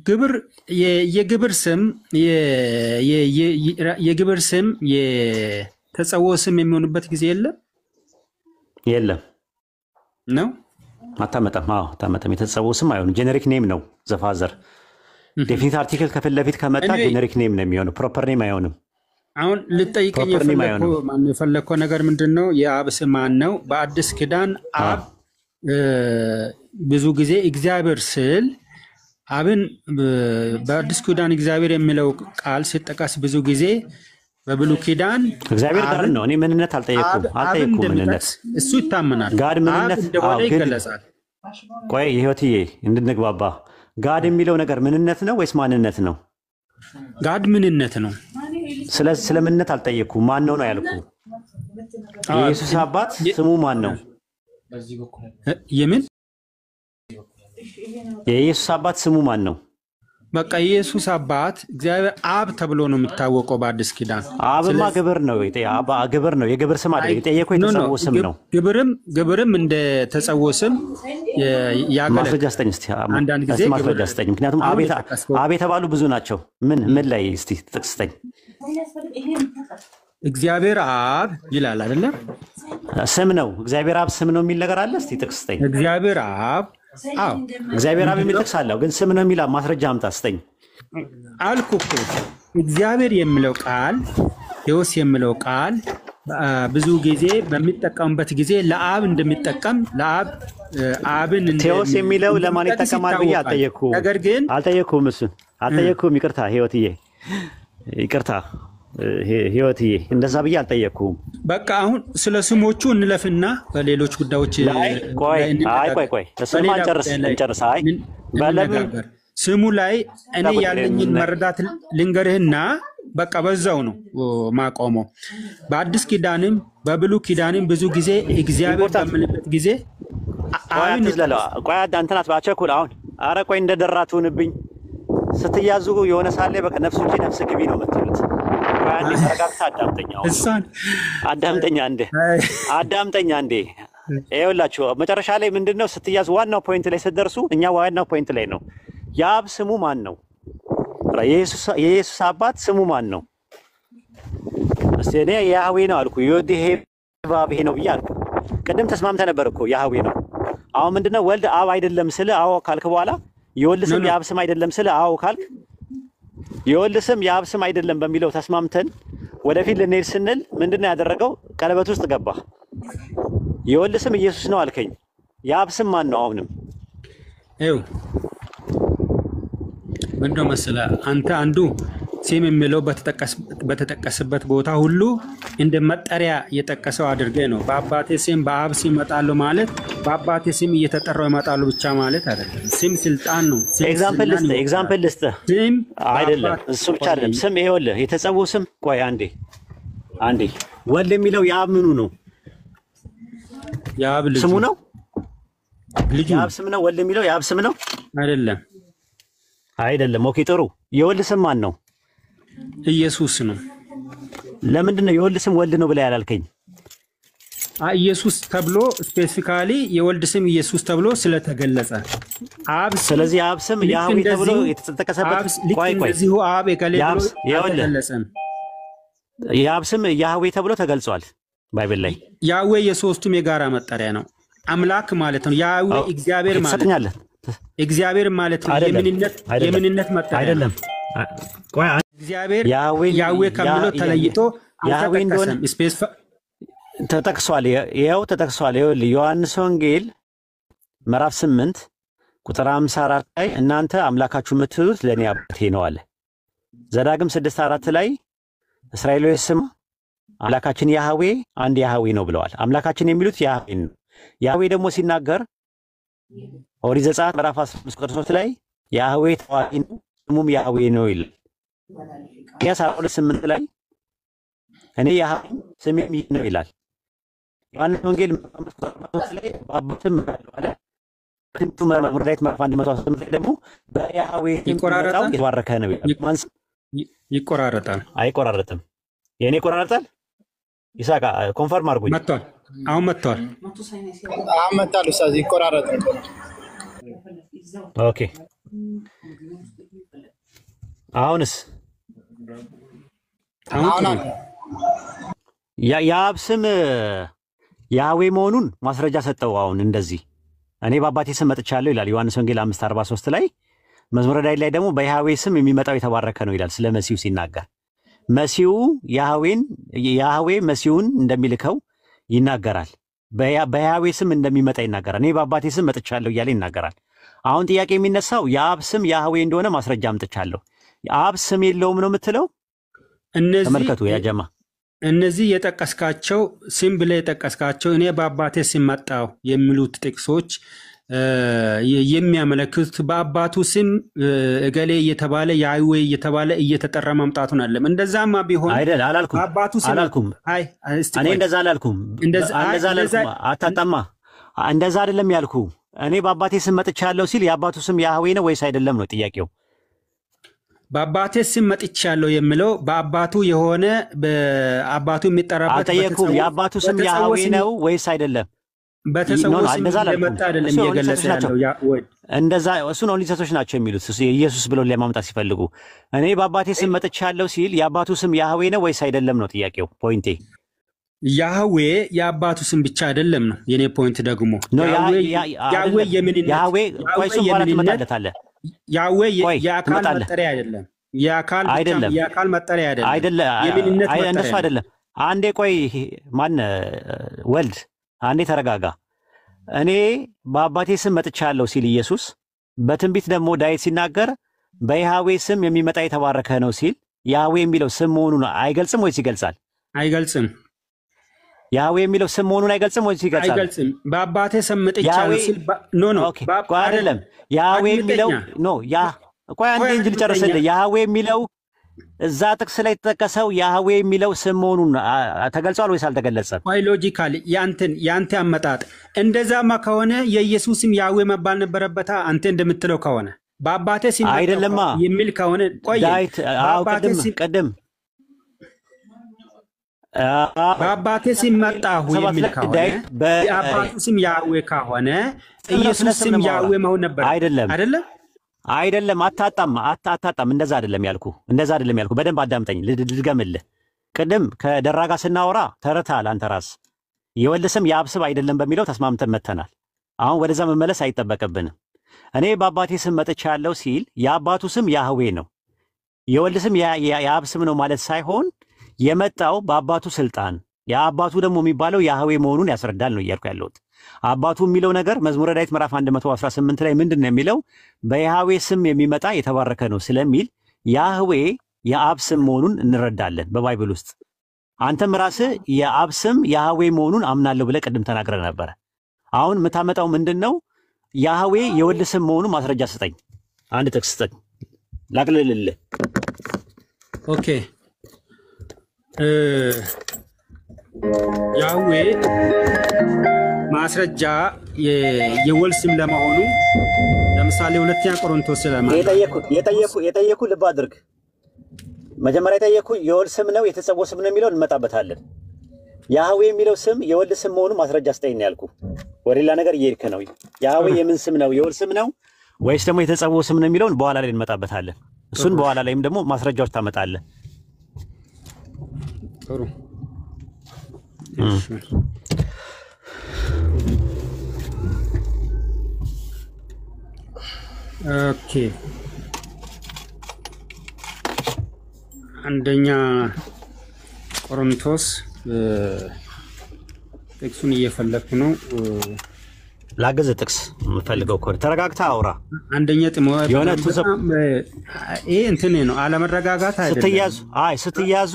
ግብር የግብር ስም የተጸውዖ ስም የሚሆንበት ጊዜ የለም ነው። አታመጣም። አታመጣም። የተጸውዖ ስም አይሆንም። ጄኔሪክ ኔም ነው። ዘፋዘር ዴፊኒት አርቲክል ከፊት ለፊት ከመጣ ጄኔሪክ ኔም ነው የሚሆነው። ፕሮፐር ኔም አይሆንም። አሁን ልጠይቀኝ የፈለግከው ነገር ምንድን ነው? የአብ ስም ማን ነው? በአዲስ ኪዳን አብ ብዙ ጊዜ እግዚአብሔር ስል አብን በአዲስ ኪዳን እግዚአብሔር የሚለው ቃል ሲጠቀስ ብዙ ጊዜ በብሉይ ኪዳን እግዚአብሔር ጋር ነው። እኔ ምንነት አልጠየኩም ምንነት እሱ ይታመናል። ጋድ ምንነት እንደሆነ ይገለጻል። ቆይ ህይወትዬ እንድንግባባ ጋድ የሚለው ነገር ምንነት ነው ወይስ ማንነት ነው? ጋድ ምንነት ነው። ስለ ምንነት አልጠየኩም። ማን ነው ያልኩ። የኢየሱስ አባት ስሙ ማን ነው? የኢየሱስ አባት ስሙ ማን ነው? በቃ የኢየሱስ አባት እግዚአብሔር አብ ተብሎ ነው የሚታወቀው በአዲስ ኪዳን። አብማ ግብር ነው። ግብር ነው። የግብር ስም አይደል? የጠየቀው የተጸውዖ ስም ነው። ግብርም እንደ ተጸውዖ ስም ያገለግላል። ማስረጃ ስጠኝ እስቲ። አንዳንድ ጊዜ ማስረጃ ስጠኝ። ምክንያቱም አብ የተባሉ ብዙ ናቸው። ምን ላይ እስቲ ጥቅስ ስጠኝ። እግዚአብሔር አብ ይላል አይደለም? ስም ነው። እግዚአብሔር አብ ስም ነው የሚል ነገር አለ። እስቲ ጥቅስ ስጠኝ። እግዚአብሔር አብ እግዚአብሔር አብ የሚል ጥቅስ አለው፣ ግን ስም ነው የሚል ማስረጃ አምጣ ስጠኝ አልኩ እኮ። እግዚአብሔር የሚለው ቃል ቴዎስ የሚለው ቃል ብዙ ጊዜ በሚጠቀምበት ጊዜ ለአብ እንደሚጠቀም አብን ቴዎስ የሚለው ለማን ይጠቀማል ብዬ አልጠየኩም። ነገር ግን እሱን አልጠየኩም። ይቅርታ ህይወትዬ፣ ይቅርታ ህይወትዬ፣ እንደዛ ብዬ አልጠየኩም። በቃ አሁን ስለ ስሞቹ እንለፍና በሌሎች ጉዳዮች ቆይ እሱን እንጨርስ። ስሙ ላይ እኔ ያለኝን መረዳት ልንገርህና በቃ በዛው ነው ማቆመው። በአዲስ ኪዳንም በብሉይ ኪዳንም ብዙ ጊዜ እግዚአብሔር በምንበት ጊዜ ቆይ አንተናት ባቸኩል አሁን አረ ቆይ እንደደራቱንብኝ ስትያዙ የሆነ ሳለ በቃ ነፍስ ውጪ ነፍስ ግቢ ነው የምትሉት። አንዴ ተረጋግተህ አዳምጠኛ እንዴ። ይኸውላችሁ መጨረሻ ላይ ምንድነው ስትያዙ ዋናው ፖይንት ላይ ስትደርሱ እኛ ዋናው ፖይንት ላይ ነው። የአብ ስሙ ማን ነው? የኢየሱስ አባት ስሙ ማን ነው? እስቲ እኔ ያህዌ ነው አልኩ። ይወድሄ ባብሄ ነው ብዬ አልኩ። ቅድም ተስማምተህ ነበር እኮ ያህዌ ነው። አሁን ምንድነው ወልድ አብ አይደለም ስለ አዎ ካልክ በኋላ የወልድ ስም የአብ ስም አይደለም ስለ አዎ ካልክ የወልድ ስም የአብ ስም አይደለም በሚለው ተስማምተን ወደፊት ልንሄድ ስንል ምንድነው ያደረገው? ቀለበት ውስጥ ገባ። የወልድ ስም ኢየሱስ ነው አልከኝ። የአብ ስም ማን ነው? አሁንም ይኸው ምንድነው መሰለህ አንተ አንዱ ስም የሚለው በተጠቀሰበት ቦታ ሁሉ እንደ መጠሪያ እየጠቀሰው አድርገህ ነው። በአባቴ ስም በአብ ስም እመጣለሁ ማለት በአባቴ ስም እየተጠራው እመጣለሁ ብቻ ማለት አይደለም። ስም ስልጣን ነው። ኤግዛምፕል ልስጥህ አይደለም። እሱ ብቻ አይደለም። ስም ይኸውልህ የተጸውዖ ስም ቆይ አንዴ ወልድ የሚለው የአብ ምኑ ነው? የአብ ልጅ ስሙ ነው። ልጅ የአብ ስም ነው። ወልድ የሚለው የአብ ስም ነው አይደለም። ኦኬ ጥሩ። የወልድ ስም ማን ነው? ኢየሱስ ነው። ለምንድን ነው የወልድ ስም ወልድ ነው ብለህ ያላልከኝ? ኢየሱስ ተብሎ ስፔሲፊካሊ የወልድ ስም ኢየሱስ ተብሎ ስለተገለጸ አብ። ስለዚህ አብ ስም ያህዌ ተብሎ የተጠቀሰበት ቆይ እንደዚሁ አብ የከለለ ተገለጸ። የአብ ስም ያህዌ ተብሎ ተገልጿል ባይብል ላይ። ያህዌ የሶስቱም የጋራ መጠሪያ ነው። አምላክ ማለት ነው። ያህዌ እግዚአብሔር ማለት ነው። እግዚአብሔር ማለት ነው። የምንነት መጠሪያ አይደለም። ቆይ እግዚአብሔር ያህዌ ከሚለው ተለይቶ ያህዌ እንደሆነ ተጠቅሷል። ይኸው ተጠቅሷል። ይኸውልህ ዮሐንስ ወንጌል ምዕራፍ 8 ቁጥር 54 ላይ እናንተ አምላካችሁ የምትሉት ለእኔ አባቴ ነው አለ። ዘዳግም 6:4 ላይ እስራኤሎች ስም አምላካችን ያህዌ አንድ ያህዌ ነው ብለዋል። አምላካችን የሚሉት ያህዌ ነው። ያህዌ ደግሞ ሲናገር ኦሪት ዘጸአት ምዕራፍ 15 ቁጥር 3 ላይ ያህዌ ታዋቂ ነው ስሙም ያህዌ ነው ይላል። ኢሳይያስ 42:8 ላይ እኔ ያህዌ ስሜም ይህ ነው ይላል። ዮሐንስ ወንጌል ምዕራፍ 3 ላይ በአባትም አለ። ትንቱ መዝሙረ ዳዊት ምዕራፍ 118 ላይ ደግሞ በያህዌ ይቆራረጣል የተባረከ ነው ይላል። ይቆራረጣል አይቆራረጥም? የኔ ይቆራረጣል? ይሳቃ ኮንፈርም አድርጉኝ። መጥቷል። አሁን መጥቷል። ኡስታዝ ይቆራረጣል። ኦኬ አሁንስ የአብ ስም ያህዌ መሆኑን ማስረጃ ሰጠው። አሁን እንደዚህ እኔ በአባቴ ስም መጥቻለሁ ይላል ዮሐንስ ወንጌል 5:43 ላይ። መዝሙረ ዳዊት ላይ ደግሞ በያህዌ ስም የሚመጣው የተባረከ ነው ይላል። ስለ መሲሁ ሲናገር መሲሁ ያህዌ መሲሁን እንደሚልከው ይናገራል። በያህዌ ስም እንደሚመጣ ይናገራል። እኔ በአባቴ ስም መጥቻለሁ እያለ ይናገራል። አሁን ጥያቄ የሚነሳው የአብ ስም ያህዌ እንደሆነ ማስረጃ አምጥቻለሁ። የአብ ስም የለውም ነው የምትለው? ተመልከቱ ያጀማ እነዚህ የጠቀስካቸው ስም ብለህ የጠቀስካቸው እኔ በአባቴ ስም መጣሁ የሚሉት ጥቅሶች የሚያመለክቱት በአባቱ ስም እገሌ እየተባለ ያህዌ እየተባለ እየተጠራ መምጣቱን አለም። እንደዛማ ቢሆን አይደል አላልኩም። በአባቱ ስም አላልኩም። እኔ እንደዛ አላልኩም። አታጣማ። እንደዛ አይደለም ያልኩ። እኔ በአባቴ ስም መጥቻለሁ ሲል የአባቱ ስም ያህዌ ነው ወይስ አይደለም ነው ጥያቄው። በአባቴ ስም መጥቻለሁ የሚለው በአባቱ የሆነ በአባቱ የሚጠራበት አልጠየኩም። የአባቱ ስም ያህዌ ነው ወይስ አይደለም? በተሰውስ ለመጣ አይደለም እየገለጸ ያለው እንደዛ እሱ ነው። ሊሰቶች ናቸው የሚሉት ኢየሱስ ብለው ለማምጣት ሲፈልጉ እኔ በአባቴ ስም መጥቻለሁ ሲል የአባቱ ስም ያህዌ ነው ወይስ አይደለም ነው ጥያቄው። ፖይንቴ ያህዌ የአባቱ ስም ብቻ አይደለም ነው የኔ ፖይንት። ደግሞ ያህዌ የምንነት ያህዌ ቆይ እሱን በኋላ ትመጣለታለህ። ያህዌ የአካል መጠሪያ አይደለም። የአካል መጠሪያ አይደለም። የምንነት መጠሪያ እንደሱ አይደለም። አንዴ ቆይ ማን ወልድ አንዴ ተረጋጋ። እኔ በአባቴ ስም መጥቻለሁ ሲል ኢየሱስ በትንቢት ደግሞ ዳዊት ሲናገር በያህዌ ስም የሚመጣ የተባረከ ነው ሲል ያህዌ የሚለው ስም መሆኑን አይገልጽም ወይስ ይገልጻል? አይገልጽም። ያህዌ የሚለው ስም መሆኑን አይገልጽም ወይስ ይገልጻል? አይገልጽም። በአባቴ ስም መጥቻለሁ ሲል ኖ አይደለም። ያህዌ የሚለው ቆይ አንዴ እንጂ ልጨርስልህ። ያህዌ የሚለው እዛ ጥቅስ ላይ የተጠቀሰው ያህዌ የሚለው ስም መሆኑን ተገልጿል ወይስ አልተገለጸም? ቆይ ሎጂካሊ ያንተ አመጣጥ እንደዛማ ከሆነ የኢየሱስ ስም ያህዌ መባል ነበረበት። አንተ እንደምትለው ከሆነ በአባቴ ስም አይደለማ የሚል ከሆነ ቆይ ቅድም በአባቴ ስም መጣሁ የሚል ከሆነ በአባቱ ስም ያህዌ ከሆነ ኢየሱስ ስም ያህዌ መሆን ነበር አይደለም። አታጣም። እንደዛ አይደለም ያልኩ። በደንብ አዳምጠኝ ልድገምልህ። ቅድም ከደራ ጋር ስናወራ ተረታል። አንተ ራስ የወልድ ስም የአብ ስም አይደለም በሚለው ተስማምተን መተናል። አሁን ወደዛ መመለስ አይጠበቅብንም። እኔ በአባቴ ስም መጥቻለሁ ሲል የአባቱ ስም ያህዌ ነው። የወልድ ስም የአብ ስም ነው ማለት ሳይሆን የመጣው በአባቱ ስልጣን የአባቱ ደግሞ የሚባለው ያህዌ መሆኑን ያስረዳል ነው እያልኩ ያለሁት። አባቱ የሚለው ነገር መዝሙረ ዳዊት ምዕራፍ 118 ላይ ምንድን ነው የሚለው? በያህዌ ስም የሚመጣ የተባረከ ነው ስለሚል ያህዌ የአብ ስም መሆኑን እንረዳለን በባይብል ውስጥ። አንተም ራስህ የአብ ስም ያህዌ መሆኑን አምናለሁ ብለህ ቅድም ተናግረህ ነበረ። አሁን የምታመጣው ምንድን ነው? ያህዌ የወልድ ስም መሆኑን ማስረጃ ስጠኝ። አንድ ጥቅስ ስጠኝ ላቅልልልህ። ኦኬ ያህዌ ማስረጃ የወልድ ስም ለመሆኑ ለምሳሌ ሁለተኛ ቆሮንቶስ የጠየኩ ልብ አድርግ። መጀመሪያ የጠየኩ የወልድ ስም ነው የተጸውዖ ስም ነው የሚለውን እንመጣበታለን። ያህዌ የሚለው ስም የወልድ ስም መሆኑን ማስረጃ ስጠኝ ያልኩ። ወደ ሌላ ነገር እየሄድክ ነው። ያህዌ የምን ስም ነው? የወልድ ስም ነው ወይስ ደግሞ የተጸውዖ ስም ነው የሚለውን በኋላ ላይ እንመጣበታለን። እሱን በኋላ ላይም ደግሞ ማስረጃዎች ታመጣለህ። ጥሩ ኦኬ አንደኛ ቆሮንቶስ ጥቅሱን እየፈለኩ ነው። ላገዘ ጥቅስ የምፈልገው እኮ ተረጋግታ አውራ። አንደኛ ጢሞቴዎስ የሆነ ይሄ እንትን ነው አለመረጋጋት አይደለም። ስትያዙ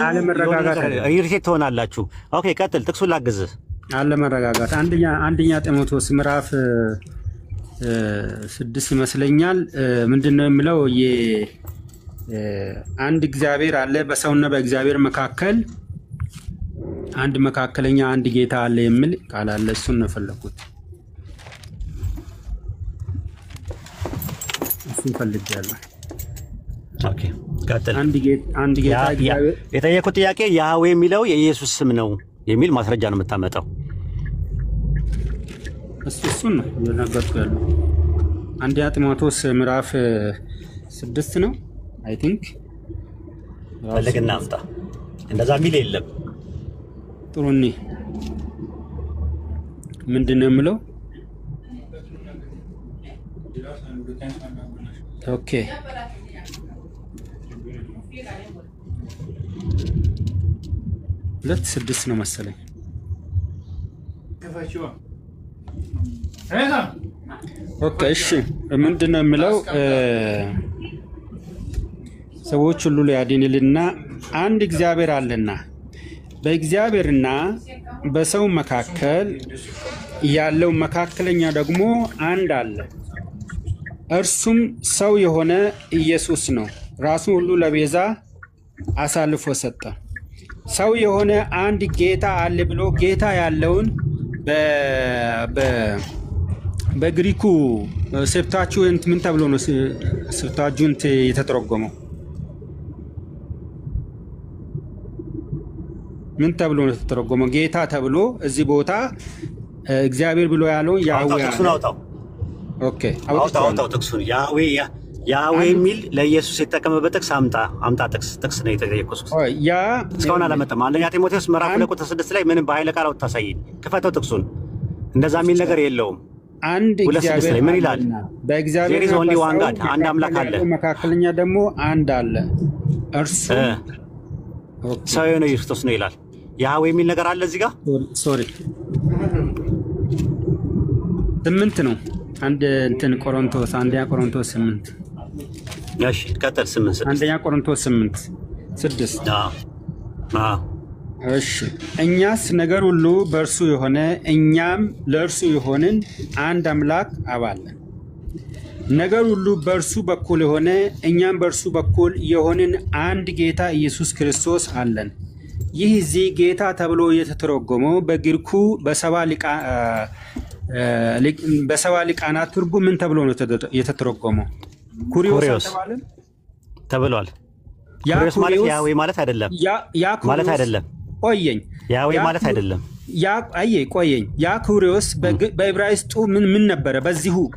ኢሪቴት ትሆናላችሁ። ኦኬ ቀጥል፣ ጥቅሱን ላገዘ። አለመረጋጋት አንደኛ ጢሞቴዎስ ምዕራፍ 6 ይመስለኛል። ምንድነው የሚለው? አንድ እግዚአብሔር አለ፣ በሰውና በእግዚአብሔር መካከል አንድ መካከለኛ አንድ ጌታ አለ የሚል ቃል አለ። እሱን ነው ፈለኩት። እሱን ፈልጌያለሁ። ኦኬ ቀጥል። አንድ ጌታ እግዚአብሔር። የጠየቁት ጥያቄ ያህዌ የሚለው የኢየሱስ ስም ነው የሚል ማስረጃ ነው የምታመጣው። እሱን ነው የነገርኩህ ያለው። አንደኛ ጢሞቴዎስ ምዕራፍ 6 ነው አይ ቲንክ። ፈልግና አምጣ። እንደዛ የሚል የለም። ጥሩኒ ምንድነው የምለው? ኦኬ 2:6 ነው መሰለኝ። ኦኬ እሺ ምንድነው የምለው? ሰዎች ሁሉ ሊያድንልና አንድ እግዚአብሔር አለና በእግዚአብሔርና በሰው መካከል ያለው መካከለኛ ደግሞ አንድ አለ፣ እርሱም ሰው የሆነ ኢየሱስ ነው። ራሱ ሁሉ ለቤዛ አሳልፎ ሰጠ። ሰው የሆነ አንድ ጌታ አለ ብሎ ጌታ ያለውን በግሪኩ ሴፕታቹንት ምን ተብሎ ነው ሴፕታቹንት የተተረጎመው? ምን ተብሎ ነው የተተረጎመው? ጌታ ተብሎ እዚህ ቦታ እግዚአብሔር ብሎ ያለው ያህዌ አውጣው። ኦኬ አውጣው ጥቅሱን ያህዌ የሚል ለኢየሱስ የተጠቀመበት ጥቅስ አምጣ። ጥቅስ ነው የተጠየቁት። ያ እስካሁን አላመጣም። አንደኛ ጢሞቴዎስ ምዕራፍ 2:6 ላይ ምንም በኃይለ ቃል አውጥታሳየኝ። ክፈተው ጥቅሱን። እንደዛ የሚል ነገር የለውም። አንድ እግዚአብሔር ምን ይላል? በእግዚአብሔር አንድ አምላክ አለ፣ መካከለኛ ደግሞ አንድ አለ፣ እርሱ ሰው የሆነ ክርስቶስ ነው ይላል። ያህዌ የሚል ነገር አለ እዚህ ጋር። ሶሪ 8 ነው። አንደኛ ቆሮንቶስ 8። እሺ ቀጥል። 8 አንደኛ ቆሮንቶስ 8:6 እሺ እኛስ ነገር ሁሉ በእርሱ የሆነ እኛም ለእርሱ የሆንን አንድ አምላክ አብ አለን። ነገር ሁሉ በእርሱ በኩል የሆነ እኛም በእርሱ በኩል የሆንን አንድ ጌታ ኢየሱስ ክርስቶስ አለን። ይህ እዚህ ጌታ ተብሎ የተተረጎመው በግሪኩ በሰባ ሊቃናት ትርጉም ምን ተብሎ ነው የተተረጎመው? ኩሪዮስ ተብሏል። ኩሪዮስ ማለት ያህዌ ማለት አይደለም ማለት አይደለም። ቆየኝ ያህዌ ማለት አይደለም። ቆየኝ ያ ኩሪዮስ በዕብራይስጡ ምን ነበረ?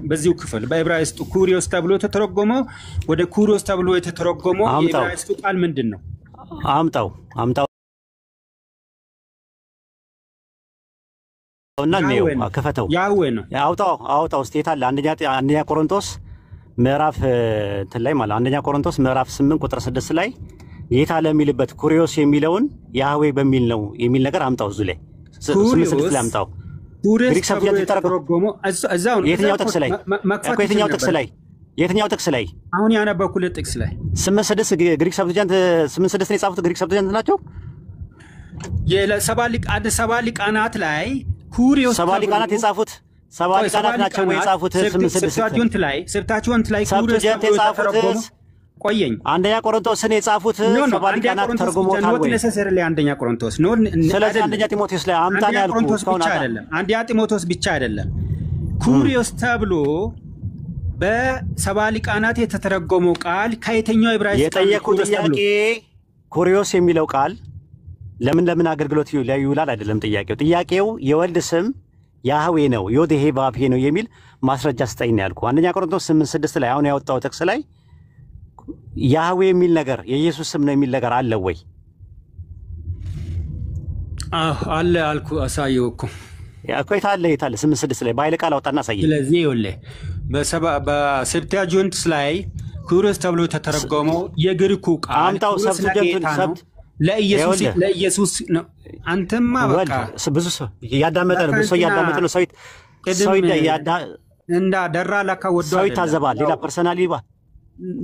በዚሁ ክፍል በዕብራይስጡ ኩሪዮስ ተብሎ የተተረጎመው ወደ ኩሪዮስ ተብሎ የተተረጎመው የዕብራይስጡ ቃል ምንድን ነው? አምጣው እና ነው ከፈተው። ያህዌ ነው። አውጣው እስቲ የት አለ? አንደኛ ቆሮንቶስ ምዕራፍ ላይ ማለት አንደኛ ቆሮንቶስ ምዕራፍ 8:6 ላይ ጌታ ለሚልበት ኩሪዮስ የሚለውን ያህዌ በሚል ነው የሚል ነገር አምጣው። እዚህ ላይ 8:6 ላይ አምጣው። ግሪክ ሰብጀክት ተተረጎመው የትኛው ጥቅስ ላይ? የትኛው ጥቅስ ላይ? አሁን ያነበብኩት ጥቅስ ላይ 8:6 ግሪክ ሰብጀክት 8:6 ነው የጻፉት። ግሪክ ሰብጀክት ናቸው። ሰባ ሊቃናት ላይ ኩሪዮስ ሰባ ሊቃናት የጻፉት ሰባ ሊቃናት ናቸው ወይ የጻፉት? 8:6 ሰብታቹንት ላይ ኩሪዮስ የተተረጎመው ቆየኝ አንደኛ ቆሮንቶስን የጻፉት ሰባ ሊቃናት ተርጉሞታል ወይ? አንደኛ ቆሮንቶስ ነው። ስለዚህ አንደኛ ጢሞቴዎስ ላይ አምጣ ነው ያልኩት። አንደኛ ጢሞቴዎስ ብቻ አይደለም። ኩሪዮስ ተብሎ በሰባ ሊቃናት የተተረጎመው ቃል ከየትኛው ዕብራይስጥ? የጠየቁት ጥያቄ ኩሪዮስ የሚለው ቃል ለምን አገልግሎት ላይ ይውላል አይደለም ጥያቄው የወልድ ስም ያህዌ ነው ዮዴሄ ባብሄ ነው የሚል ማስረጃ ስጠኝ ነው ያልኩ። አንደኛ ቆሮንቶስ 8:6 ላይ አሁን ያወጣው ጥቅስ ላይ ያህዌ የሚል ነገር የኢየሱስ ስም ነው የሚል ነገር አለ ወይ? አለ አልኩ። አሳየው እኮ የታለ 8:6 ላይ በኃይለ ቃል አውጣና አሳየኝ። ስለዚህ ይኸውልህ በሴፕቱአጂንት ላይ ኩሪዮስ ተብሎ የተተረጎመው የግሪኩ ቃል አምጣው። ሰብጀክቱን ለኢየሱስ ነው። አንተማ በቃ ብዙ ሰው እያዳመጠ ነው። ሰው እንዳ ደራ ለካ ወዶ ሰው ይታዘባል። ሌላ ፐርሰናሊ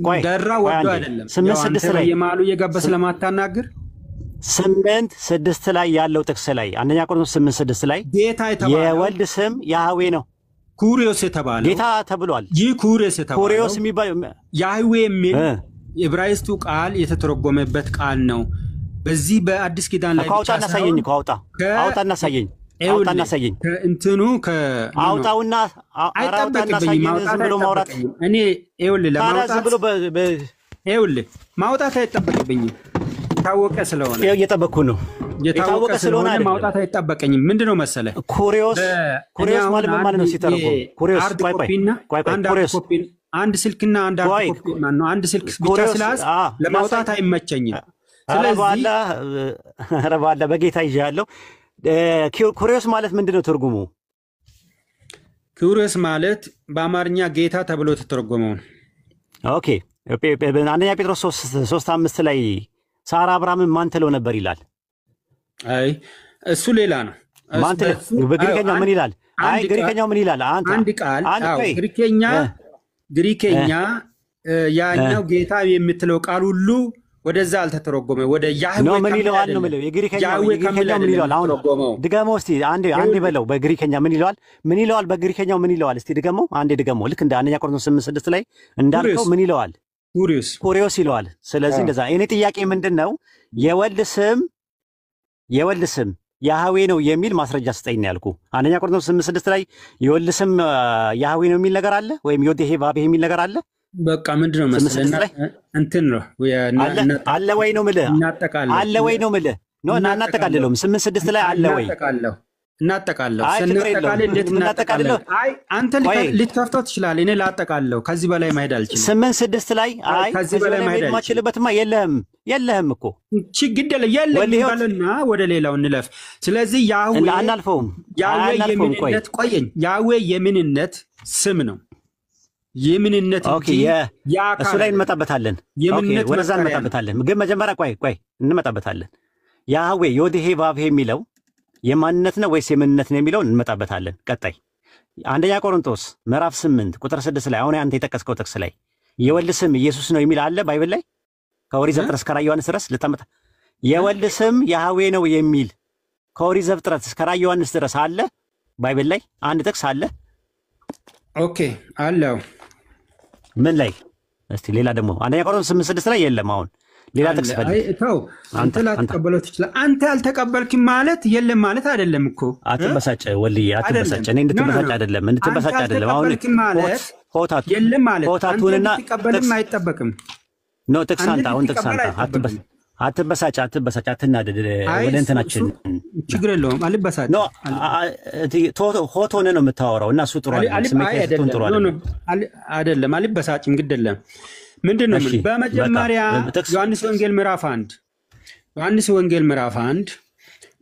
ቆይ ደራ ወዶ አይደለም። 8:6 ላይ የማሉ እየገባ ስለማታናግር 8:6 ላይ ያለው ጥቅስ ላይ አንደኛ ቆሮንቶስ 8:6 ላይ ጌታ የተባለው የወልድ ስም ያህዌ ነው። ኩሪዮስ የተባለው ጌታ ተብሏል። ይህ ኩሪዮስ የተባለው ኩሪዮስ የሚባለው ያህዌ የሚል የዕብራይስጡ ቃል የተተረጎመበት ቃል ነው። በዚህ በአዲስ ኪዳን ላይ አውጣና ሳየኝ አውጣና ሳየኝ አውጣና ሳየኝ እንትኑ አውጣውና አውጣና ሳየኝ ዝም ብሎ ማውራት እኔ ማውጣት አይጠበቅብኝም። የታወቀ ስለሆነ እየጠበቅኩ ነው። የታወቀ ስለሆነ ማውጣት አይጠበቀኝም። ምንድነው መሰለህ ኩሪዮስ ማለት ምን ማለት ነው ሲተረጎም? ኩሪዮስ ቆይ አንድ ስልክና አንድ ሃርድ ኮፒ ማነው አንድ ስልክ ብቻ ስላስ ለማውጣት አይመቸኝም። ስለዚህ ረባላ በጌታ ይዣለሁ። ኩሪዮስ ማለት ምንድነው ትርጉሙ? ኩሪዮስ ማለት በአማርኛ ጌታ ተብሎ ተተረጎመው ነው። ኦኬ አንደኛ ጴጥሮስ 3:5 ላይ ሳራ አብርሃምን ማን ትለው ነበር ይላል። አይ እሱ ሌላ ነው። ማን ትለው በግሪከኛው ምን ይላል? አይ ግሪከኛው ምን ይላል? አንድ ቃል ግሪከኛ ያኛው ጌታ የምትለው ቃል ሁሉ ወደዛ አልተተረጎመ ወደ ያህዌ ነው። ምን ይለዋል ነው ማለት የግሪከኛው ምን ይለዋል? አሁን ድገመው እስቲ አንዴ በለው። በግሪከኛ ምን ይለዋል? በግሪከኛው ምን ይለዋል? እስቲ ድገመው አንዴ ድገመው። ልክ እንደ አንደኛ ቆሮንቶስ 8:6 ላይ እንዳልከው ምን ይለዋል? ኩሪዮስ ይለዋል። ስለዚህ እንደዛ እኔ ጥያቄ ምንድነው የወልድ ስም ያህዌ ነው የሚል ማስረጃ ስጠኝ ነው ያልኩ። አንደኛ ቆሮንቶስ 8:6 ላይ የወልድ ስም ያህዌ ነው የሚል ነገር አለ ወይም ዮዴሄ ባቤ የሚል ነገር አለ? በቃ ምንድነው መሰለህ እንትን ነው አለ ወይ ነው የምልህ። አለ ወይ ነው የምልህ። ነው እናጠቃልለውም 8:6 ላይ አለ ወይ እናጠቃልለው። ስናጠቃልል እንዴት እናጠቃልለው? አይ አንተ ልትከፍተው ትችላለህ። እኔ ላጠቃልለው። ከዚህ በላይ መሄድ አልችልም። 8:6 ላይ አይ ከዚህ በላይ መሄድ ማችልበትማ የለህም እኮ ችግር የለም ባልና ወደ ሌላው እንለፍ። ስለዚህ ያህዌ አናልፈውም። የምንነት ቆየኝ ያህዌ የምንነት ስም ነው። የምንነት እንጂ እሱ ላይ እንመጣበታለን። ወደዛ እንመጣበታለን። ግን መጀመሪያ ቆይ እንመጣበታለን። ያህዌ ዮዴሄ ባብሄ የሚለው የማንነት ነው ወይስ የምንነት ነው የሚለውን እንመጣበታለን። ቀጣይ አንደኛ ቆሮንቶስ ምዕራፍ 8 ቁጥር 6 ላይ አሁን አንተ የጠቀስከው ጥቅስ ላይ የወልድ ስም ኢየሱስ ነው የሚል አለ ባይብል ላይ? ከኦሪት ዘፍጥረት እስከ ራዕየ ዮሐንስ ድረስ ልታመጣ የወልድ ስም ያህዌ ነው የሚል ከኦሪት ዘፍጥረት እስከ ራዕየ ዮሐንስ ድረስ አለ ባይብል ላይ? አንድ ጥቅስ አለ? ኦኬ አለው። ምን ላይ? እስቲ ሌላ ደግሞ አንደኛ ቆሮንቶስ 8:6 ላይ የለም። አሁን ሌላ ጥቅስ ፈልግ። አንተ ላትቀበለው ትችላለህ። አንተ አልተቀበልክም ማለት የለም ማለት አይደለም እኮ። አትበሳጭ ወልዬ፣ አትበሳጭ። እኔ እንድትበሳጭ አይደለም አሁን ሆታት የለም ማለት ሆታቱንና ተቀበልም አይጠበቅም ነው ጥቅስ አንተ አሁን ጥቅስ አንተ አትበሳጭ፣ አትናደድ። ወደ እንትናችን ችግር የለውም። አልበሳጭ ነው ሆት ሆነ ነው የምታወራው እና እሱ ጥሩ አይደለም። አልበሳጭም፣ ግድ የለም። ምንድነው በመጀመሪያ ዮሐንስ ወንጌል ምዕራፍ 1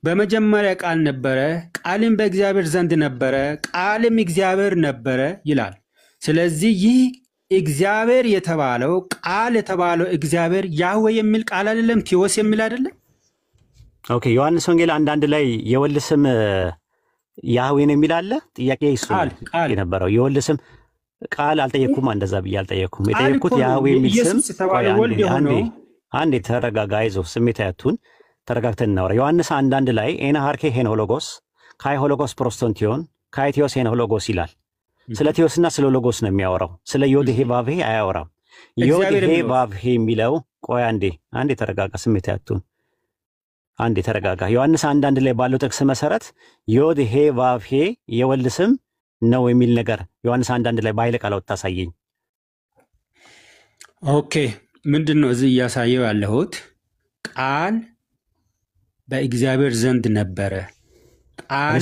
በመጀመሪያ ቃል ነበረ፣ ቃልም በእግዚአብሔር ዘንድ ነበረ፣ ቃልም እግዚአብሔር ነበረ ይላል። ስለዚህ ይህ እግዚአብሔር የተባለው ቃል የተባለው እግዚአብሔር ያህዌ የሚል ቃል አይደለም፣ ቲዮስ የሚል አይደለም። ኦኬ ዮሐንስ ወንጌል አንድ ላይ የወልድ ስም ያህዌ ነው የሚል አለ። ጥያቄ እሱ የነበረው የወልድ ስም ቃል አልጠየኩም። እንደዛ ብዬ አልጠየኩም። የጠየኩት ያህዌ የሚል ስም አንዴ ተረጋጋ፣ አይዞህ፣ ስሜት አያቱን ተረጋግተን እናውራ። ዮሐንስ አንድ ላይ ኤና ሃርኬ ሄኖሎጎስ ካይ ሆሎጎስ ፕሮስቶንቲዮን ካይ ቲዮስ ሄኖሎጎስ ይላል። ስለ ቲዮስና ስለ ሎጎስ ነው የሚያወራው። ስለ ዮዴሄ ባብሄ አያወራም። ዮዴሄ ባብሄ የሚለው ቆይ አንዴ ተረጋጋ፣ ስሜት አያቱን አንዴ ተረጋጋ። ዮሐንስ አንድ ላይ ባለው ጥቅስ መሰረት ዮዴሄ ባብሄ የወልድ ስም ነው የሚል ነገር ዮሐንስ አንድ ላይ በኃይለ ቃል ታሳየኝ። ኦኬ ምንድነው እዚህ እያሳየው ያለሁት? ቃል በእግዚአብሔር ዘንድ ነበረ።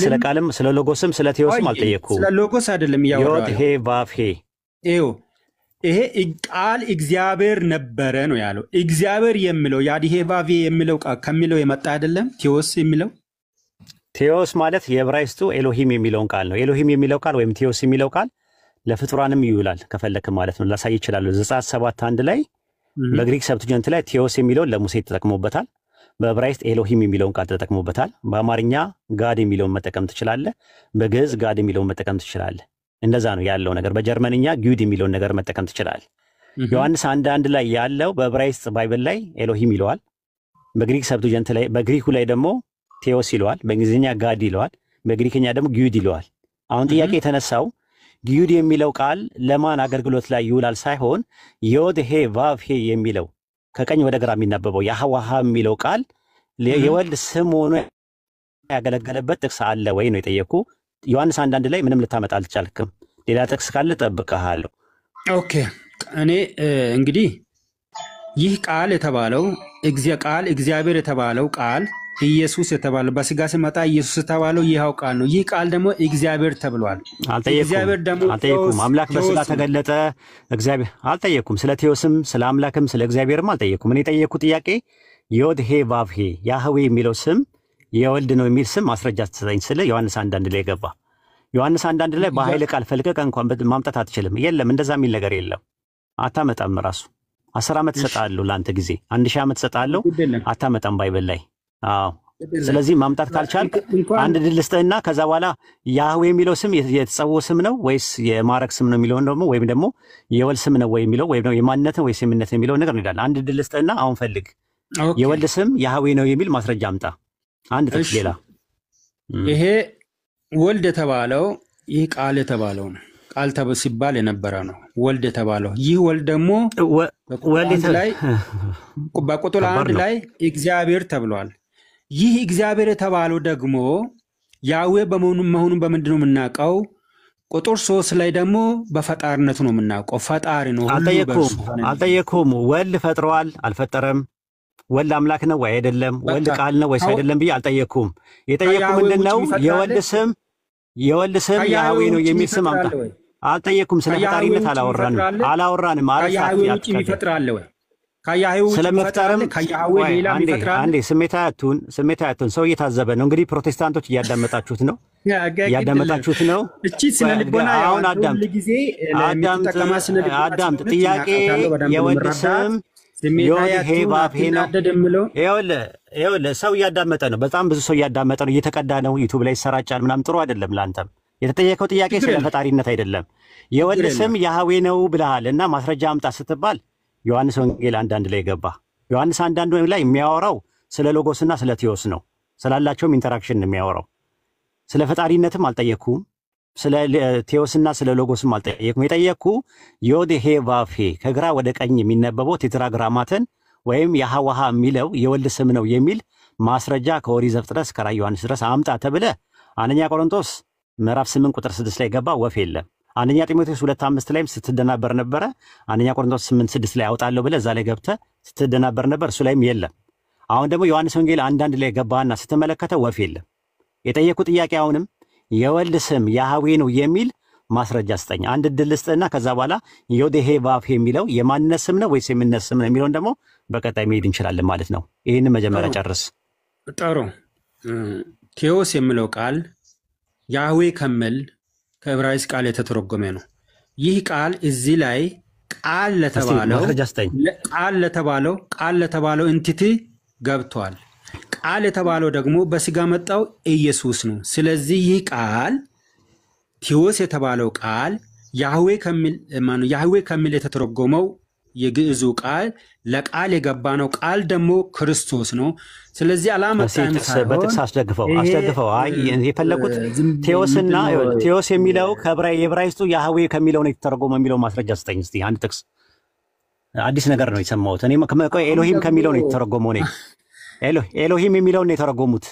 ስለ ቃልም ስለ ሎጎስም ስለ ቴዎስም አልጠየኩም። ስለ ሎጎስ አይደለም ያወራው። ዮዴሄ ባብሄ ይሄ ቃል እግዚአብሔር ነበረ ነው ያለው። እግዚአብሔር የሚለው ያዲሄ ባብሄ የሚለው ከሚለው የመጣ አይደለም። ቴዎስ የሚለው ቴዎስ ማለት የዕብራይስጡ ኤሎሂም የሚለውን ቃል ነው። ኤሎሂም የሚለው ቃል ወይም ቴዎስ የሚለው ቃል ለፍጡራንም ይውላል ከፈለክ ማለት ነው። ላሳይ ይችላል። ዘጸአት 7:1 ላይ በግሪክ ሰብትጀንት ላይ ቴዎስ የሚለውን ለሙሴ ተጠቅሞበታል። በዕብራይስጥ ኤሎሂም የሚለውን ቃል ተጠቅሞበታል። በአማርኛ ጋድ የሚለውን መጠቀም ትችላለህ። በግዕዝ ጋድ የሚለውን መጠቀም ትችላለህ። እንደዛ ነው ያለው ነገር። በጀርመንኛ ጊዩድ የሚለውን ነገር መጠቀም ትችላለህ። ዮሐንስ 1:1 ላይ ያለው በዕብራይስጥ ባይብል ላይ ኤሎሂም ይለዋል። በግሪክ ሰብቱጀንት ላይ በግሪኩ ላይ ደግሞ ቴዎስ ይለዋል። በእንግሊዝኛ ጋድ ይለዋል። በግሪክኛ ደግሞ ጊዩድ ይለዋል። አሁን ጥያቄ የተነሳው ጊዩድ የሚለው ቃል ለማን አገልግሎት ላይ ይውላል ሳይሆን ዮድ ሄ ቫቭ ሄ የሚለው ከቀኝ ወደ ግራ የሚነበበው ያህዋሃ የሚለው ቃል የወልድ ስም ሆኖ ያገለገለበት ጥቅስ አለ ወይ ነው የጠየኩ። ዮሐንስ 1:1 ላይ ምንም ልታመጣ አልቻልክም። ሌላ ጥቅስ ካለ እጠብቅሃለሁ። ኦኬ እኔ እንግዲህ ይህ ቃል የተባለው እግዚአብሔር የተባለው ቃል ኢየሱስ የተባለው በስጋ ሲመጣ ኢየሱስ የተባለው ይኸው ቃል ነው። ይህ ቃል ደግሞ እግዚአብሔር ተብሏል። አልጠየኩም። አምላክ በስጋ ተገለጠ እግዚአብሔር አልጠየኩም። ስለ ቴዎስም ስለ አምላክም ስለ እግዚአብሔርም አልጠየኩም። እኔ የጠየኩ ጥያቄ ዮድ ሄ ቫቭ ሄ ያህዌ የሚለው ስም የወልድ ነው የሚል ስም ማስረጃ ትሰጠኝ ስለ ዮሐንስ 1:1 ላይ ገባ። ዮሐንስ 1:1 ላይ በኃይለ ቃል ፈልቀቅ እንኳን ማምጣት አትችልም። የለም እንደዛ የሚል ነገር የለም። አታመጣም። ራሱ 10 ዓመት እሰጥሃለሁ ለአንተ ጊዜ 1000 ዓመት እሰጥሃለሁ። አታመጣም ባይብል ላይ። አዎ ስለዚህ ማምጣት ካልቻልክ አንድ ድል ልስጥህና ከዛ በኋላ ያህዌ የሚለው ስም የተጸውዖ ስም ነው ወይስ የማዕረግ ስም ነው የሚለውን ደግሞ ወይም ደግሞ የወልድ ስም ነው ወይ የሚለው ወይም ደግሞ የማንነት ወይስ የምንነት የሚለው ነገር እንሄዳለን። አንድ ድል ልስጥህና አሁን ፈልግ የወልድ ስም ያህዌ ነው የሚል ማስረጃ አምጣ። አንድ ጥቅስ ሌላ ይሄ ወልድ የተባለው ይህ ቃል የተባለው ነው። ቃል ሲባል የነበረ ነው ወልድ የተባለው። ይህ ወልድ ደግሞ በቁጥር 1 ላይ እግዚአብሔር ተብሏል። ይህ እግዚአብሔር የተባለው ደግሞ ያህዌ መሆኑን በምንድን ነው የምናውቀው? ቁጥር 3 ላይ ደግሞ በፈጣሪነቱ ነው የምናውቀው። ፈጣሪ ነው። አልጠየኩም። ወልድ ፈጥሯል አልፈጠረም? ወልድ አምላክ ነው ወይ አይደለም? ወልድ ቃል ነው ወይስ አይደለም ብዬ አልጠየኩም። የጠየኩ ምንድነው የወልድ ስም ያህዌ ነው የሚል ስም አምጣ። አልጠየኩም። ስለ ፈጣሪነት አላወራንም። ስለመፍጠርም አንዴ ስሜታዊ አትሁን። ሰው እየታዘበ ነው። እንግዲህ ፕሮቴስታንቶች እያዳመጣችሁት ነው። አሁን አዳምጥ። ጥያቄ የወልድ ስም ዮድ ሄ ቫቭ ሄ ነው። ይኸውልህ ሰው እያዳመጠ ነው። በጣም ብዙ ሰው እያዳመጠ ነው። እየተቀዳ ነው። ዩቱብ ላይ ይሰራጫል ምናምን። ጥሩ አይደለም። ለአንተም የተጠየቀው ጥያቄ ስለ ፈጣሪነት አይደለም። የወልድ ስም ያህዌ ነው ብለሃል እና ማስረጃ አምጣ ስትባል ዮሐንስ ወንጌል 1:1 ላይ ገባ። ዮሐንስ 1:1 ላይ የሚያወራው ስለ ሎጎስና ስለ ቴዎስ ነው። ስላላቸውም ኢንተራክሽን ነው የሚያወራው። ስለ ፈጣሪነትም አልጠየኩም። ስለ ቴዎስና ስለ ሎጎስም አልጠየኩም። የጠየኩ ዮድ ሄ ቫቭ ሄ ከግራ ወደ ቀኝ የሚነበበው ቴትራግራማተን ወይም ያህዋሃ የሚለው የወልድ ስም ነው የሚል ማስረጃ ከኦሪት ዘፍጥረት እስከ ራዕየ ዮሐንስ ድረስ አምጣ ተብለ አንደኛ ቆሮንቶስ ምዕራፍ 8 ቁጥር 6 ላይ ገባ። ወፍ የለም። አንደኛ ጢሞቴዎስ 2:5 ላይም ስትደናበር ነበረ። አንደኛ ቆሮንቶስ 8:6 ላይ አውጣለሁ ብለህ እዛ ላይ ገብተህ ስትደናበር ነበር። እሱ ላይም የለም። አሁን ደግሞ ዮሐንስ ወንጌል 1:1 ላይ ገባህና ስትመለከተው ወፍ የለም። የጠየቁ ጥያቄ አሁንም የወልድ ስም ያህዌ ነው የሚል ማስረጃ ስጠኝ። አንድ ድል ልስጥህና ከዛ በኋላ ዮድ ሄ ቫቭ ሄ የሚለው የማንነት ስም ነው ወይስ የምንነት ስም ነው የሚለውን ደግሞ በቀጣይ መሄድ እንችላለን ማለት ነው። ይህንን መጀመሪያ ጨርስ። ጥሩ። ቴዎስ የሚለው ቃል ያህዌ ከሚል ከዕብራይስጥ ቃል የተተረጎመ ነው። ይህ ቃል እዚህ ላይ ቃል ለተባለው ኢንቲቲ ገብቷል። ቃል የተባለው ደግሞ በስጋ መጣው ኢየሱስ ነው። ስለዚህ ይህ ቃል ቴዎስ የተባለው ቃል ያህዌ ከሚል የተተረጎመው የግዕዙ ቃል ለቃል የገባ ነው። ቃል ደግሞ ክርስቶስ ነው። ስለዚህ አላመጣም ሳይሆን በጥቅስ አስደግፈው የፈለጉት ቴዎስና ቴዎስ የሚለው የዕብራይስጡ ያህዌ ከሚለው ነው የተተረጎመው የሚለው ማስረጃ ስጠኝ እስቲ። አንድ ጥቅስ አዲስ ነገር ነው የሰማሁት እኔ። ኤሎሂም ከሚለው ነው የተተረጎመው ነው። ኤሎሂም የሚለው ነው የተረጎሙት።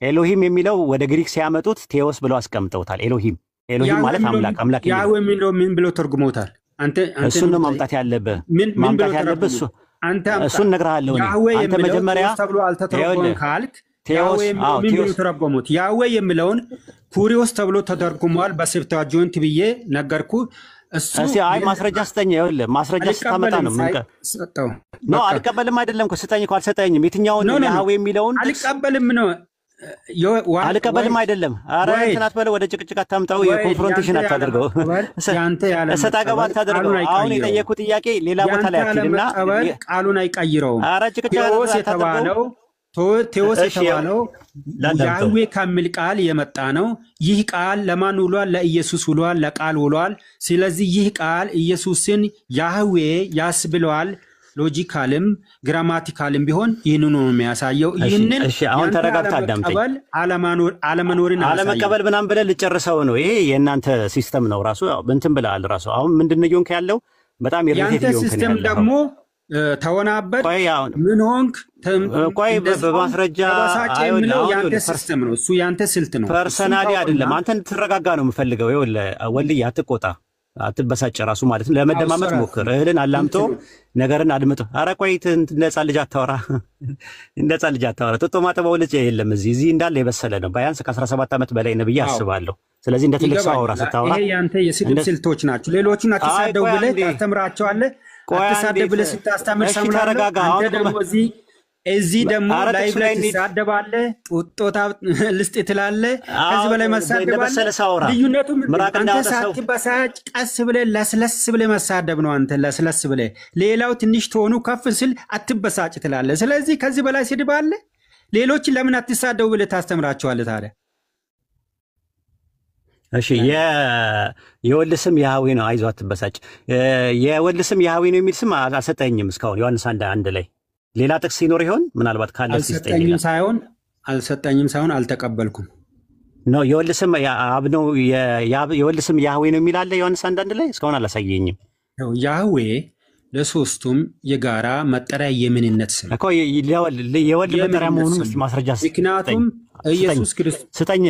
ኤሎሂም የሚለው ወደ ግሪክ ሲያመጡት ቴዎስ ብለው አስቀምጠውታል። ኤሎሂም ማለት አምላክ ያህዌ የሚለው ምን ብለው ተርጉመውታል? እሱን ነው ማምጣት ያለብህ። እሱን እነግርሃለሁ። አንተ መጀመሪያ ተብሎ አልተተረጎመም ካልክ ምን ብለው ተረጎሙት? ያህዌ የሚለውን ኩሪዮስ ተብሎ ተተርጉሟል በሴፕቱአጂንት ብዬ ነገርኩ። እስቲ ማስረጃ ስጠኝ። ይኸውልህ ማስረጃ ስታመጣ ነው አልቀበልም አይደለም እኮ ስጠኝ እኮ አልሰጠኝም። የትኛውን ያህዌ የሚለውን አልቀበልም ነው አልቀበልም አይደለም። ኧረ እንትን አትበለው፣ ወደ ጭቅጭቅ አታምጣው፣ የኮንፍሮንቴሽን አታድርገው፣ እሰጥ አገባ አታድርገው። አሁን የጠየኩት ጥያቄ ሌላ ቦታ ላይ አትሄድና ቃሉን አይቀይረውም። ኧረ ጭቅጭቅ ቴዎስ የተባለው ቴዎስ የተባለው ያህዌ ከሚል ቃል የመጣ ነው። ይህ ቃል ለማን ውሏል? ለኢየሱስ ውሏል፣ ለቃል ውሏል። ስለዚህ ይህ ቃል ኢየሱስን ያህዌ ያስብለዋል። ሎጂካልም ግራማቲካልም ቢሆን ይህንን ነው የሚያሳየው። ይህንን አሁን ተረጋግተህ አዳምጠኝ። አለመኖርን አለመቀበል ምናምን ብለህ ልጨርሰው ነው። ይሄ የእናንተ ሲስተም ነው ራሱ እንትን ብለሃል ራሱ። አሁን ምንድን ነው እየሆንክ ያለው? በጣም ያንተ ሲስተም ደግሞ ተወናበድ ምን ሆንክ? ቆይ በማስረጃ የሚለው ያንተ ሲስተም ነው። እሱ ያንተ ስልት ነው። ፐርሰናሊ አይደለም። አንተ እንድትረጋጋ ነው የምፈልገው። ይኸውልህ ወልዬ አትቆጣ፣ አትበሳጭ ራሱ ማለት ነው። ለመደማመጥ ሞክር። እህልን አላምጦ ነገርን አድምጦ። ኧረ ቆይ እንደ ሕፃን ልጅ አታወራ፣ እንደ ሕፃን ልጅ አታወራ። ጡጦ ማጠባው ልጅ የለም እዚህ እንዳለ የበሰለ ነው። ቢያንስ ከ17 ዓመት በላይ ነው ብዬ አስባለሁ። ስለዚህ እንደ ትልቅ ሰው አውራ ስታወራ። ይሄ ያንተ የስድብ ስልቶች ናቸው። ሌሎቹን አትሳደው ብለህ ታስተምራቸዋለህ። አትሳደብ ብለህ ስታስተምር ሰምራለሁ። አንተ ደግሞ እዚህ ደግሞ ላይ ብለህ ትሳደባለህ። ጡጦታ ልስጥ ትላለህ። ከዚህ በላይ መሳደብ አለ። ልዩነቱ አንተ ሳትበሳጭ ቀስ ብለህ ለስለስ ብለህ መሳደብ ነው። አንተ ለስለስ ብለህ ሌላው ትንሽ ትሆኑ ከፍ ስል አትበሳጭ ትላለህ። ስለዚህ ከዚህ በላይ ስድብ አለ። ሌሎችን ለምን አትሳደቡ ብለህ ታስተምራቸዋለህ ታዲያ? እሺ የወልድ ስም ያህዌ ነው። አይዞህ አትበሳጭ። የወልድ ስም ያህዌ ነው የሚል ስም አልሰጠኝም እስካሁን። ዮሐንስ 1 ላይ ሌላ ጥቅስ ሲኖር ይሆን? ምናልባት ካለ አልሰጠኝም ሳይሆን አልተቀበልኩም ነው። የወልድ ስም አብ ነው። የወልድ ስም ያህዌ ነው የሚል አለ ዮሐንስ 1 ላይ እስካሁን አላሳየኝም። ያህዌ ለሶስቱም የጋራ መጠሪያ የምንነት ስም እኮ የወልድ መጠሪያ መሆኑን እስኪ ማስረጃ ስጠኝ። ምክንያቱም ኢየሱስ ክርስቶስ ስጠኝ።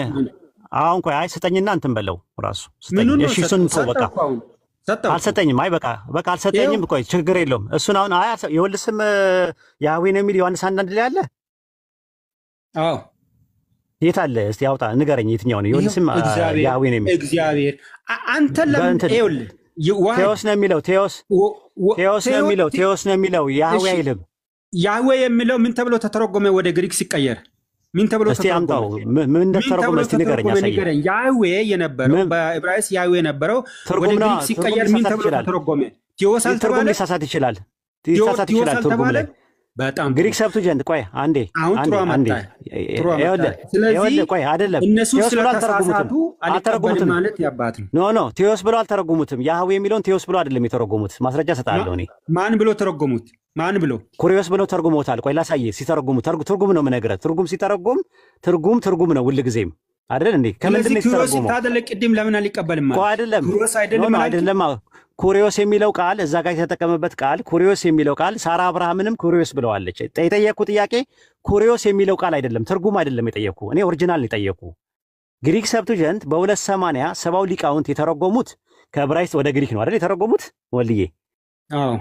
አሁን ቆይ ስጠኝና እንትን በለው ራሱ ስጠኝ። እሺ እሱን እኮ በቃ አልሰጠኝም። አይ በቃ አልሰጠኝም። ቆይ ችግር የለውም። እሱን አሁን የወልድ ስም ያህዌ ነው የሚል ዮሐንስ 1 ላይ አለ። አዎ የት አለ? እስቲ አውጣ ንገረኝ። የትኛው ነው የወልድ ስም ያህዌ ነው የሚል? እግዚአብሔር አንተ ለምን ይኸውልህ ቴዎስ ነው የሚለው። ቴዎስ ነው የሚለው ያህዌ አይልም። ያህዌ የሚለው ምን ተብሎ ተተረጎመ ወደ ግሪክ ሲቀየር? ምን ተብሎ ተተረጎመ? ምን እንደተረጎመ እስቲ ንገረኝ፣ አሳየኝ። ያህዌ የነበረው በዕብራይስጥ ያህዌ የነበረው ወደ ግሪክ ሲቀየር ምን ተብሎ ተተረጎመ? ቴዎስ አልተባለ። ሊሳሳት ይችላል ትርጉም ላይ በጣም ግሪክ ሰብቱጀንት። ቆይ አንዴ አሁን ጥሩ አመጣ። ስለዚህ ቆይ አይደለም እነሱ ስለተሳሳቱ አልተረጎሙትም ማለት ያባት ነው። ኖ ቴዎስ ብሎ አልተረጎሙትም። ያህዌ የሚለውን ቴዎስ ብሎ አይደለም የተረጎሙት። ማስረጃ ሰጣለሁ እኔ። ማን ብሎ ተረጎሙት? ማን ብሎ? ኩሪዮስ ብሎ ተርጉሞታል። ቆይ ላሳየህ። ሲተረጉሙ ትርጉም ነው የምነግርህ። ትርጉም ሲተረጉም ትርጉም ነው ሁልጊዜም አይደል እንዴ? ከምንድን ነው የተረጎመው? ታደለ ቅድም ለምን አልቀበልም ማለት? ቆይ አይደለም ኩሪዮስ የሚለው ቃል እዛ ጋር የተጠቀመበት ቃል ኩሪዮስ የሚለው ቃል ሳራ አብርሃምንም ኩሪዮስ ብለዋለች። የጠየቅኩ ጥያቄ ኩሪዮስ የሚለው ቃል አይደለም፣ ትርጉም አይደለም የጠየቅኩ እኔ ኦሪጂናል ነው የጠየቅኩ። ግሪክ ሰብቱጀንት በ280 ሰባው ሊቃውንት የተረጎሙት ከዕብራይስጥ ወደ ግሪክ ነው አይደል የተረጎሙት ወልዬ? አዎ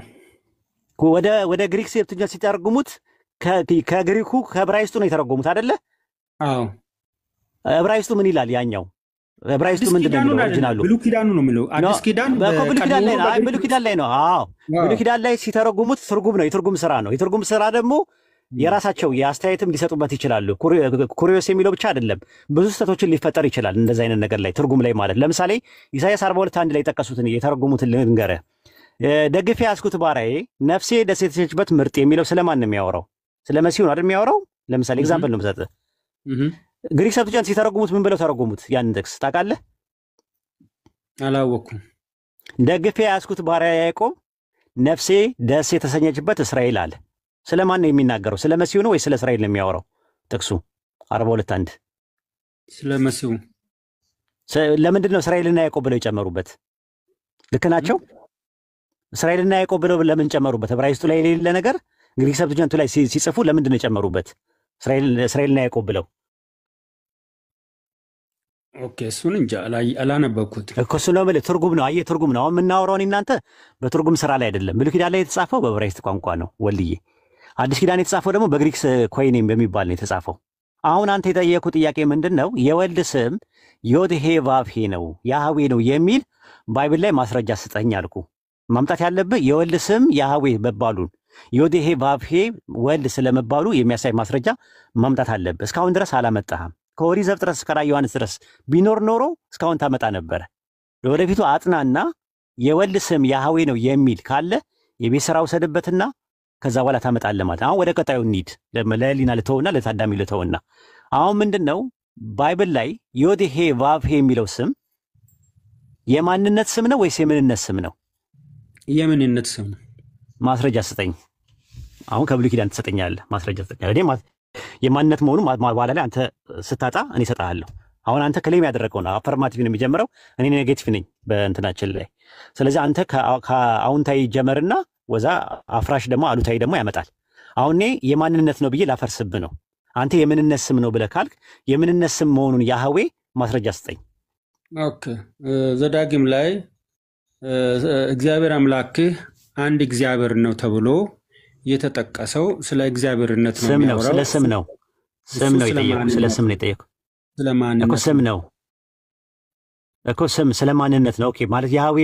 ወደ ግሪክ ሰብቱጀንት ሲተረጉሙት ከግሪኩ ከዕብራይስጡ ነው የተረጎሙት አይደለ? አዎ ዕብራይስጡ ምን ይላል? ያኛው ዕብራይስጡ ምንድን ነው የሚለው? ኦሪጂናሉ ብሉይ ኪዳኑ ነው የሚለው። አዲስ ኪዳን ብሉይ ኪዳን ላይ ነው። አዎ ብሉይ ኪዳን ላይ ሲተረጉሙት ትርጉም ነው፣ የትርጉም ስራ ነው። የትርጉም ስራ ደግሞ የራሳቸው የአስተያየትም ሊሰጡበት ይችላሉ። ኩሪዮስ የሚለው ብቻ አይደለም፣ ብዙ ስህተቶችን ሊፈጠር ይችላል እንደዚህ አይነት ነገር ላይ ትርጉም ላይ ማለት። ለምሳሌ ኢሳይያስ 42:1 ላይ የጠቀሱትን የተረጉሙትን ልንገርህ። ደግፌ ያዝኩት ባሪያዬ ነፍሴ ደስ የተሰኘችበት ምርጥ የሚለው ስለማን ነው የሚያወራው? ስለ መሲሁ ነው አይደል የሚያወራው? ለምሳሌ ኤግዛምፕል ነው የምሰጥህ። ግሪክ ሰብቱጀንት ሲተረጉሙት ምን ብለው ተረጉሙት? ያንን ጥቅስ ታውቃለህ? አላወኩም። ደግፌ ያዝኩት ባሪያዬ ያዕቆብ ነፍሴ ደስ የተሰኘችበት እስራኤል አለ። ስለማን ነው የሚናገረው? ስለ መሲሁ ነው ወይ ስለ እስራኤል ነው የሚያወራው? ጥቅሱ 42:1 ስለ መሲሁ። ለምንድን ነው እስራኤልና ያዕቆብ ብለው የጨመሩበት? ልክ ናቸው። እስራኤልና ያዕቆብ ብለው ለምን ጨመሩበት? ዕብራይስጡ ላይ የሌለ ነገር ግሪክ ሰብቱጀንቱ ላይ ሲጽፉ ለምንድን ነው የጨመሩበት? እስራኤልና ያዕቆብ ብለው። ኦኬ እሱን እንጃ አላነበብኩት እኮ። እሱ ነው የምልህ ትርጉም ነው። አየህ ትርጉም ነው። አሁን የምናወራውን እናንተ በትርጉም ስራ ላይ አይደለም። ብሉይ ኪዳን ላይ የተጻፈው በዕብራይስጥ ቋንቋ ነው ወልዬ። አዲስ ኪዳን የተጻፈው ደግሞ በግሪክ ኮይኔም በሚባል ነው የተጻፈው። አሁን አንተ የጠየቁ ጥያቄ ምንድን ነው? የወልድ ስም ዮድሄ ቫቭሄ ነው ያህዌ ነው የሚል ባይብል ላይ ማስረጃ ስጠኝ አልኩ። ማምጣት ያለብህ የወልድ ስም ያህዌ መባሉን ዮድሄ ቫቭሄ ወልድ ስለመባሉ የሚያሳይ ማስረጃ ማምጣት አለብህ። እስካሁን ድረስ አላመጣህም። ከኦሪት ዘፍጥረት እስከ ራዕየ ዮሐንስ ድረስ ቢኖር ኖሮ እስካሁን ታመጣ ነበረ። ለወደፊቱ አጥናና የወልድ ስም ያህዌ ነው የሚል ካለ የቤት ስራ ውሰድበትና ከዛ በኋላ ታመጣለህ ማለት። አሁን ወደ ቀጣዩ እንሂድ። ለህሊና ልተውና ለታዳሚ ልተውና አሁን ምንድነው ባይብል ላይ ዮድ ሄ ቫቭ ሄ የሚለው ስም የማንነት ስም ነው ወይስ የምንነት ስም ነው? የምንነት ስም ነው። ማስረጃ ስጠኝ። አሁን ከብሉይ ኪዳን ትሰጠኛለህ፣ ማስረጃ ትሰጠኛለህ። እኔ የማንነት መሆኑን በኋላ ላይ አንተ ስታጣ እኔ እሰጥሃለሁ። አሁን አንተ ክሌም ያደረገው ነው አፈርማቲቭ ነው የሚጀምረው፣ እኔ ኔጌቲቭ ነኝ በእንትናችን ላይ። ስለዚህ አንተ ከአዎንታዊ ጀመርና ወዛ አፍራሽ ደግሞ አሉታዊ ደግሞ ያመጣል። አሁን እኔ የማንነት ነው ብዬ ላፈርስብ ነው። አንተ የምንነት ስም ነው ብለህ ካልክ የምንነት ስም መሆኑን ያህዌ ማስረጃ ስጠኝ። ኦኬ ዘዳግም ላይ እግዚአብሔር አምላክህ አንድ እግዚአብሔር ነው ተብሎ የተጠቀሰው ስለ እግዚአብሔርነት ነው የሚያወራው። ስለ ስም ነው የጠየቁ። ስለ ስም ነው የጠየቁ። ስለ ማንነት እኮ ስም ነው እኮ ስም ስለ ማንነት ነው። ኦኬ ማለት ያህዌ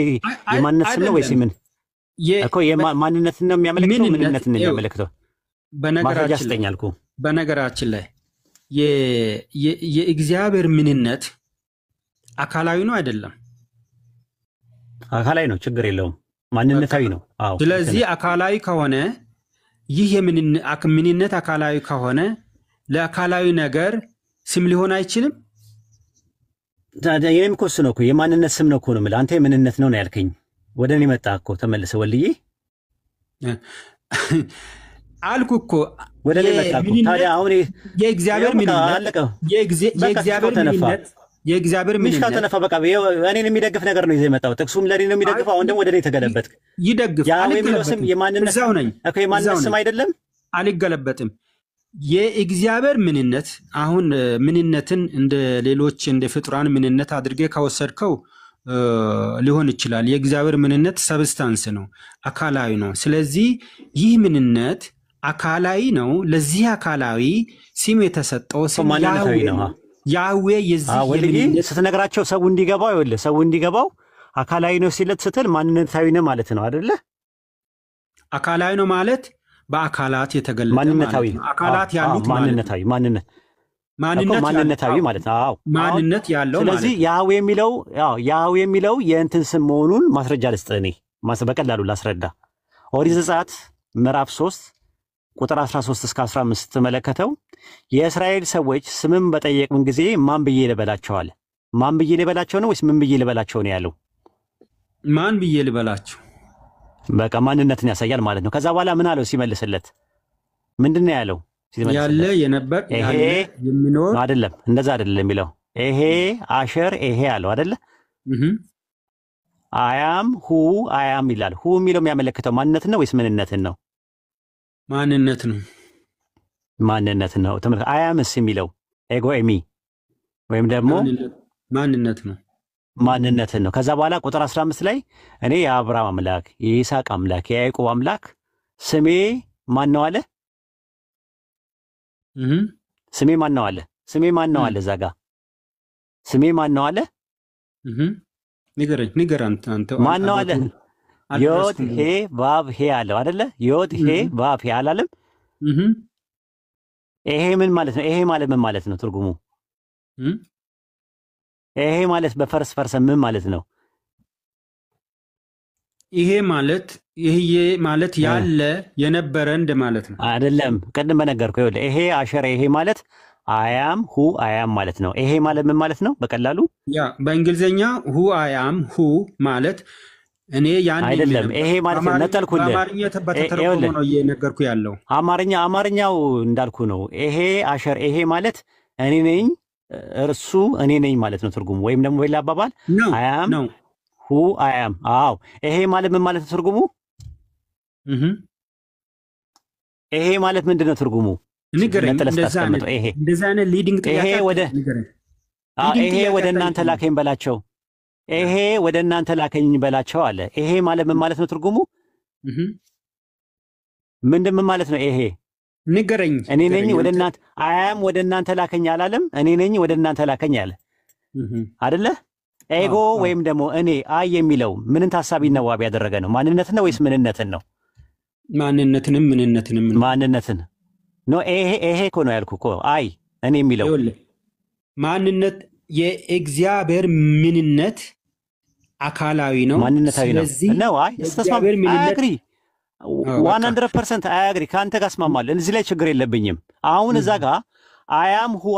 የማንነት ስም ነው ወይስ ምን? እኮ የማንነት ነው የሚያመለክተው፣ ምንነት ነው የሚያመለክተው? ማስረጃ ስጠኝ አልኩ። በነገራችን ላይ የእግዚአብሔር ምንነት አካላዊ ነው አይደለም? አካላዊ ነው፣ ችግር የለውም። ማንነታዊ ነው። አዎ። ስለዚህ አካላዊ ከሆነ ይህ ምንነት አካላዊ ከሆነ ለአካላዊ ነገር ስም ሊሆን አይችልም። የኔም እኮ እሱ ነው እኮ የማንነት ስም ነው እኮ ነው የምልህ። አንተ የምንነት ነው ያልከኝ። ወደ እኔ መጣ እኮ ተመልሰ ወልዬ አልኩ እኮ ወደ እኔ መጣ እኮ። ታዲያ አሁን የእግዚአብሔር ምንነት ተነፋ በቃ እኔን የሚደግፍ ነገር ነው ይዘህ የመጣው። ጥቅሱም ለእኔ ነው የሚደግፍ። አሁን ደግሞ ወደ እኔ ተገለበጥክ። ይደግፍ የሚለው ስም የማንነት ስም አይደለም። አልገለበጥም። የእግዚአብሔር ምንነት አሁን ምንነትን እንደ ሌሎች እንደ ፍጡራን ምንነት አድርጌ ከወሰድከው ሊሆን ይችላል። የእግዚአብሔር ምንነት ሰብስታንስ ነው፣ አካላዊ ነው። ስለዚህ ይህ ምንነት አካላዊ ነው። ለዚህ አካላዊ ስም የተሰጠው ስም ማንነታዊ ነው። ያህዌ የዚህ ስትነግራቸው ሰው እንዲገባው ይኸውልህ፣ ሰው እንዲገባው አካላዊ ነው ስትል ማንነታዊ ነው ማለት ነው አይደለ? አካላዊ ነው ማለት በአካላት የተገለጠ ማንነታዊ ነው። አካላት ያሉት ማንነታዊ ማለት ነው። አዎ ማንነት ያለው ማለት ነው። ስለዚህ ያህዌ የሚለው የእንትን ስም መሆኑን ማስረጃ ልስጥህ። እኔ በቀላሉ ላስረዳ። ኦሪት ዘጸአት ምዕራፍ 3 ቁጥር 13 እስከ 15 ስትመለከተው የእስራኤል ሰዎች ስምም በጠየቁን ጊዜ ማን ብዬ ልበላቸው አለ። ማን ብዬ ልበላቸው ነው ወይስ ምን ብዬ ልበላቸው ነው ያለው? ማን ብዬ ልበላቸው። በቃ ማንነትን ያሳያል ማለት ነው። ከዛ በኋላ ምን አለው ሲመልስለት? ምንድነው ያለው? ያለ የነበር ያለ የሚኖር አይደለም፣ እንደዛ አይደለም የሚለው። ይሄ አሸር ይሄ አለው አይደለ? አያም ሁ አያም ይላል። ሁ የሚለው የሚያመለክተው ማንነትን ነው ወይስ ምንነትን ነው? ማንነት ነው። ማንነትን ነው። ተመልከት። አያምስ የሚለው ኤጎ ኤሚ ወይም ደግሞ ማንነት ነው። ማንነትን ነው። ከዛ በኋላ ቁጥር 15 ላይ እኔ የአብርሃም አምላክ የይስሐቅ አምላክ የያዕቆብ አምላክ ስሜ ማን ነው አለ? ስሜ ማን ነው አለ? ስሜ ማን ነው አለ? እዛ ጋ ስሜ ማን ነው አለ? ንገረን አንተ ማን ነው አለ? ዮድ ሄ ቫቭ ሄ አለው አይደለ? ዮድ ሄ ቫቭ ሄ አላለም? ይሄ ምን ማለት ነው? ይሄ ማለት ምን ማለት ነው? ትርጉሙ ይሄ ማለት በፈርስ ፈርሰ ምን ማለት ነው? ይሄ ማለት ያለ የነበረ እንደ ማለት ነው አይደለም? ቅድም በነገርኩህ ይኸውልህ፣ ይሄ አሸረ ይሄ ማለት አያም ሁ አያም ማለት ነው። ይሄ ማለት ምን ማለት ነው? በቀላሉ በእንግሊዝኛ ሁ አያም ሁ ማለት እኔ ያን አይደለም። ይሄ ማለት ነጠልኩልህ። አማርኛ ተተረጎመ ነው እየነገርኩ ያለው። አማርኛው እንዳልኩ ነው። ይሄ አሸር ይሄ ማለት እኔ ነኝ እርሱ እኔ ነኝ ማለት ነው ትርጉሙ። ወይም ደግሞ በሌላ አባባል አያም ሁ አያም። አዎ ይሄ ማለት ምን ማለት ነው ትርጉሙ? ይሄ ማለት ምንድን ነው ትርጉሙ? ይሄ ወደ እናንተ ላከኝ በላቸው። ይሄ ወደ እናንተ ላከኝ በላቸው አለ። ይሄ ማለት ምን ማለት ነው ትርጉሙ? ምንድን ምን ማለት ነው ይሄ? ንገረኝ። እኔ ነኝ ወደ እናንተ አያም ወደ እናንተ ላከኝ አላለም? እኔ ነኝ ወደ እናንተ ላከኝ አለ አይደለ? ኤጎ ወይም ደግሞ እኔ አይ የሚለው ምንን ታሳቢ ነው ዋቢ ያደረገ ነው? ማንነትን ነው ወይስ ምንነትን ነው? ማንነትንም ማንነትን ነው። ይሄ እኮ ነው ያልኩህ እኮ አይ እኔ የሚለው ማንነት የእግዚአብሔር ምንነት አካላዊ ነው፣ ማንነታዊ ነው። አይ 100% አያግሪ ከአንተ ጋር እስማማለሁ። እዚህ ላይ ችግር የለብኝም። አሁን እዛ ጋር አያም ሁ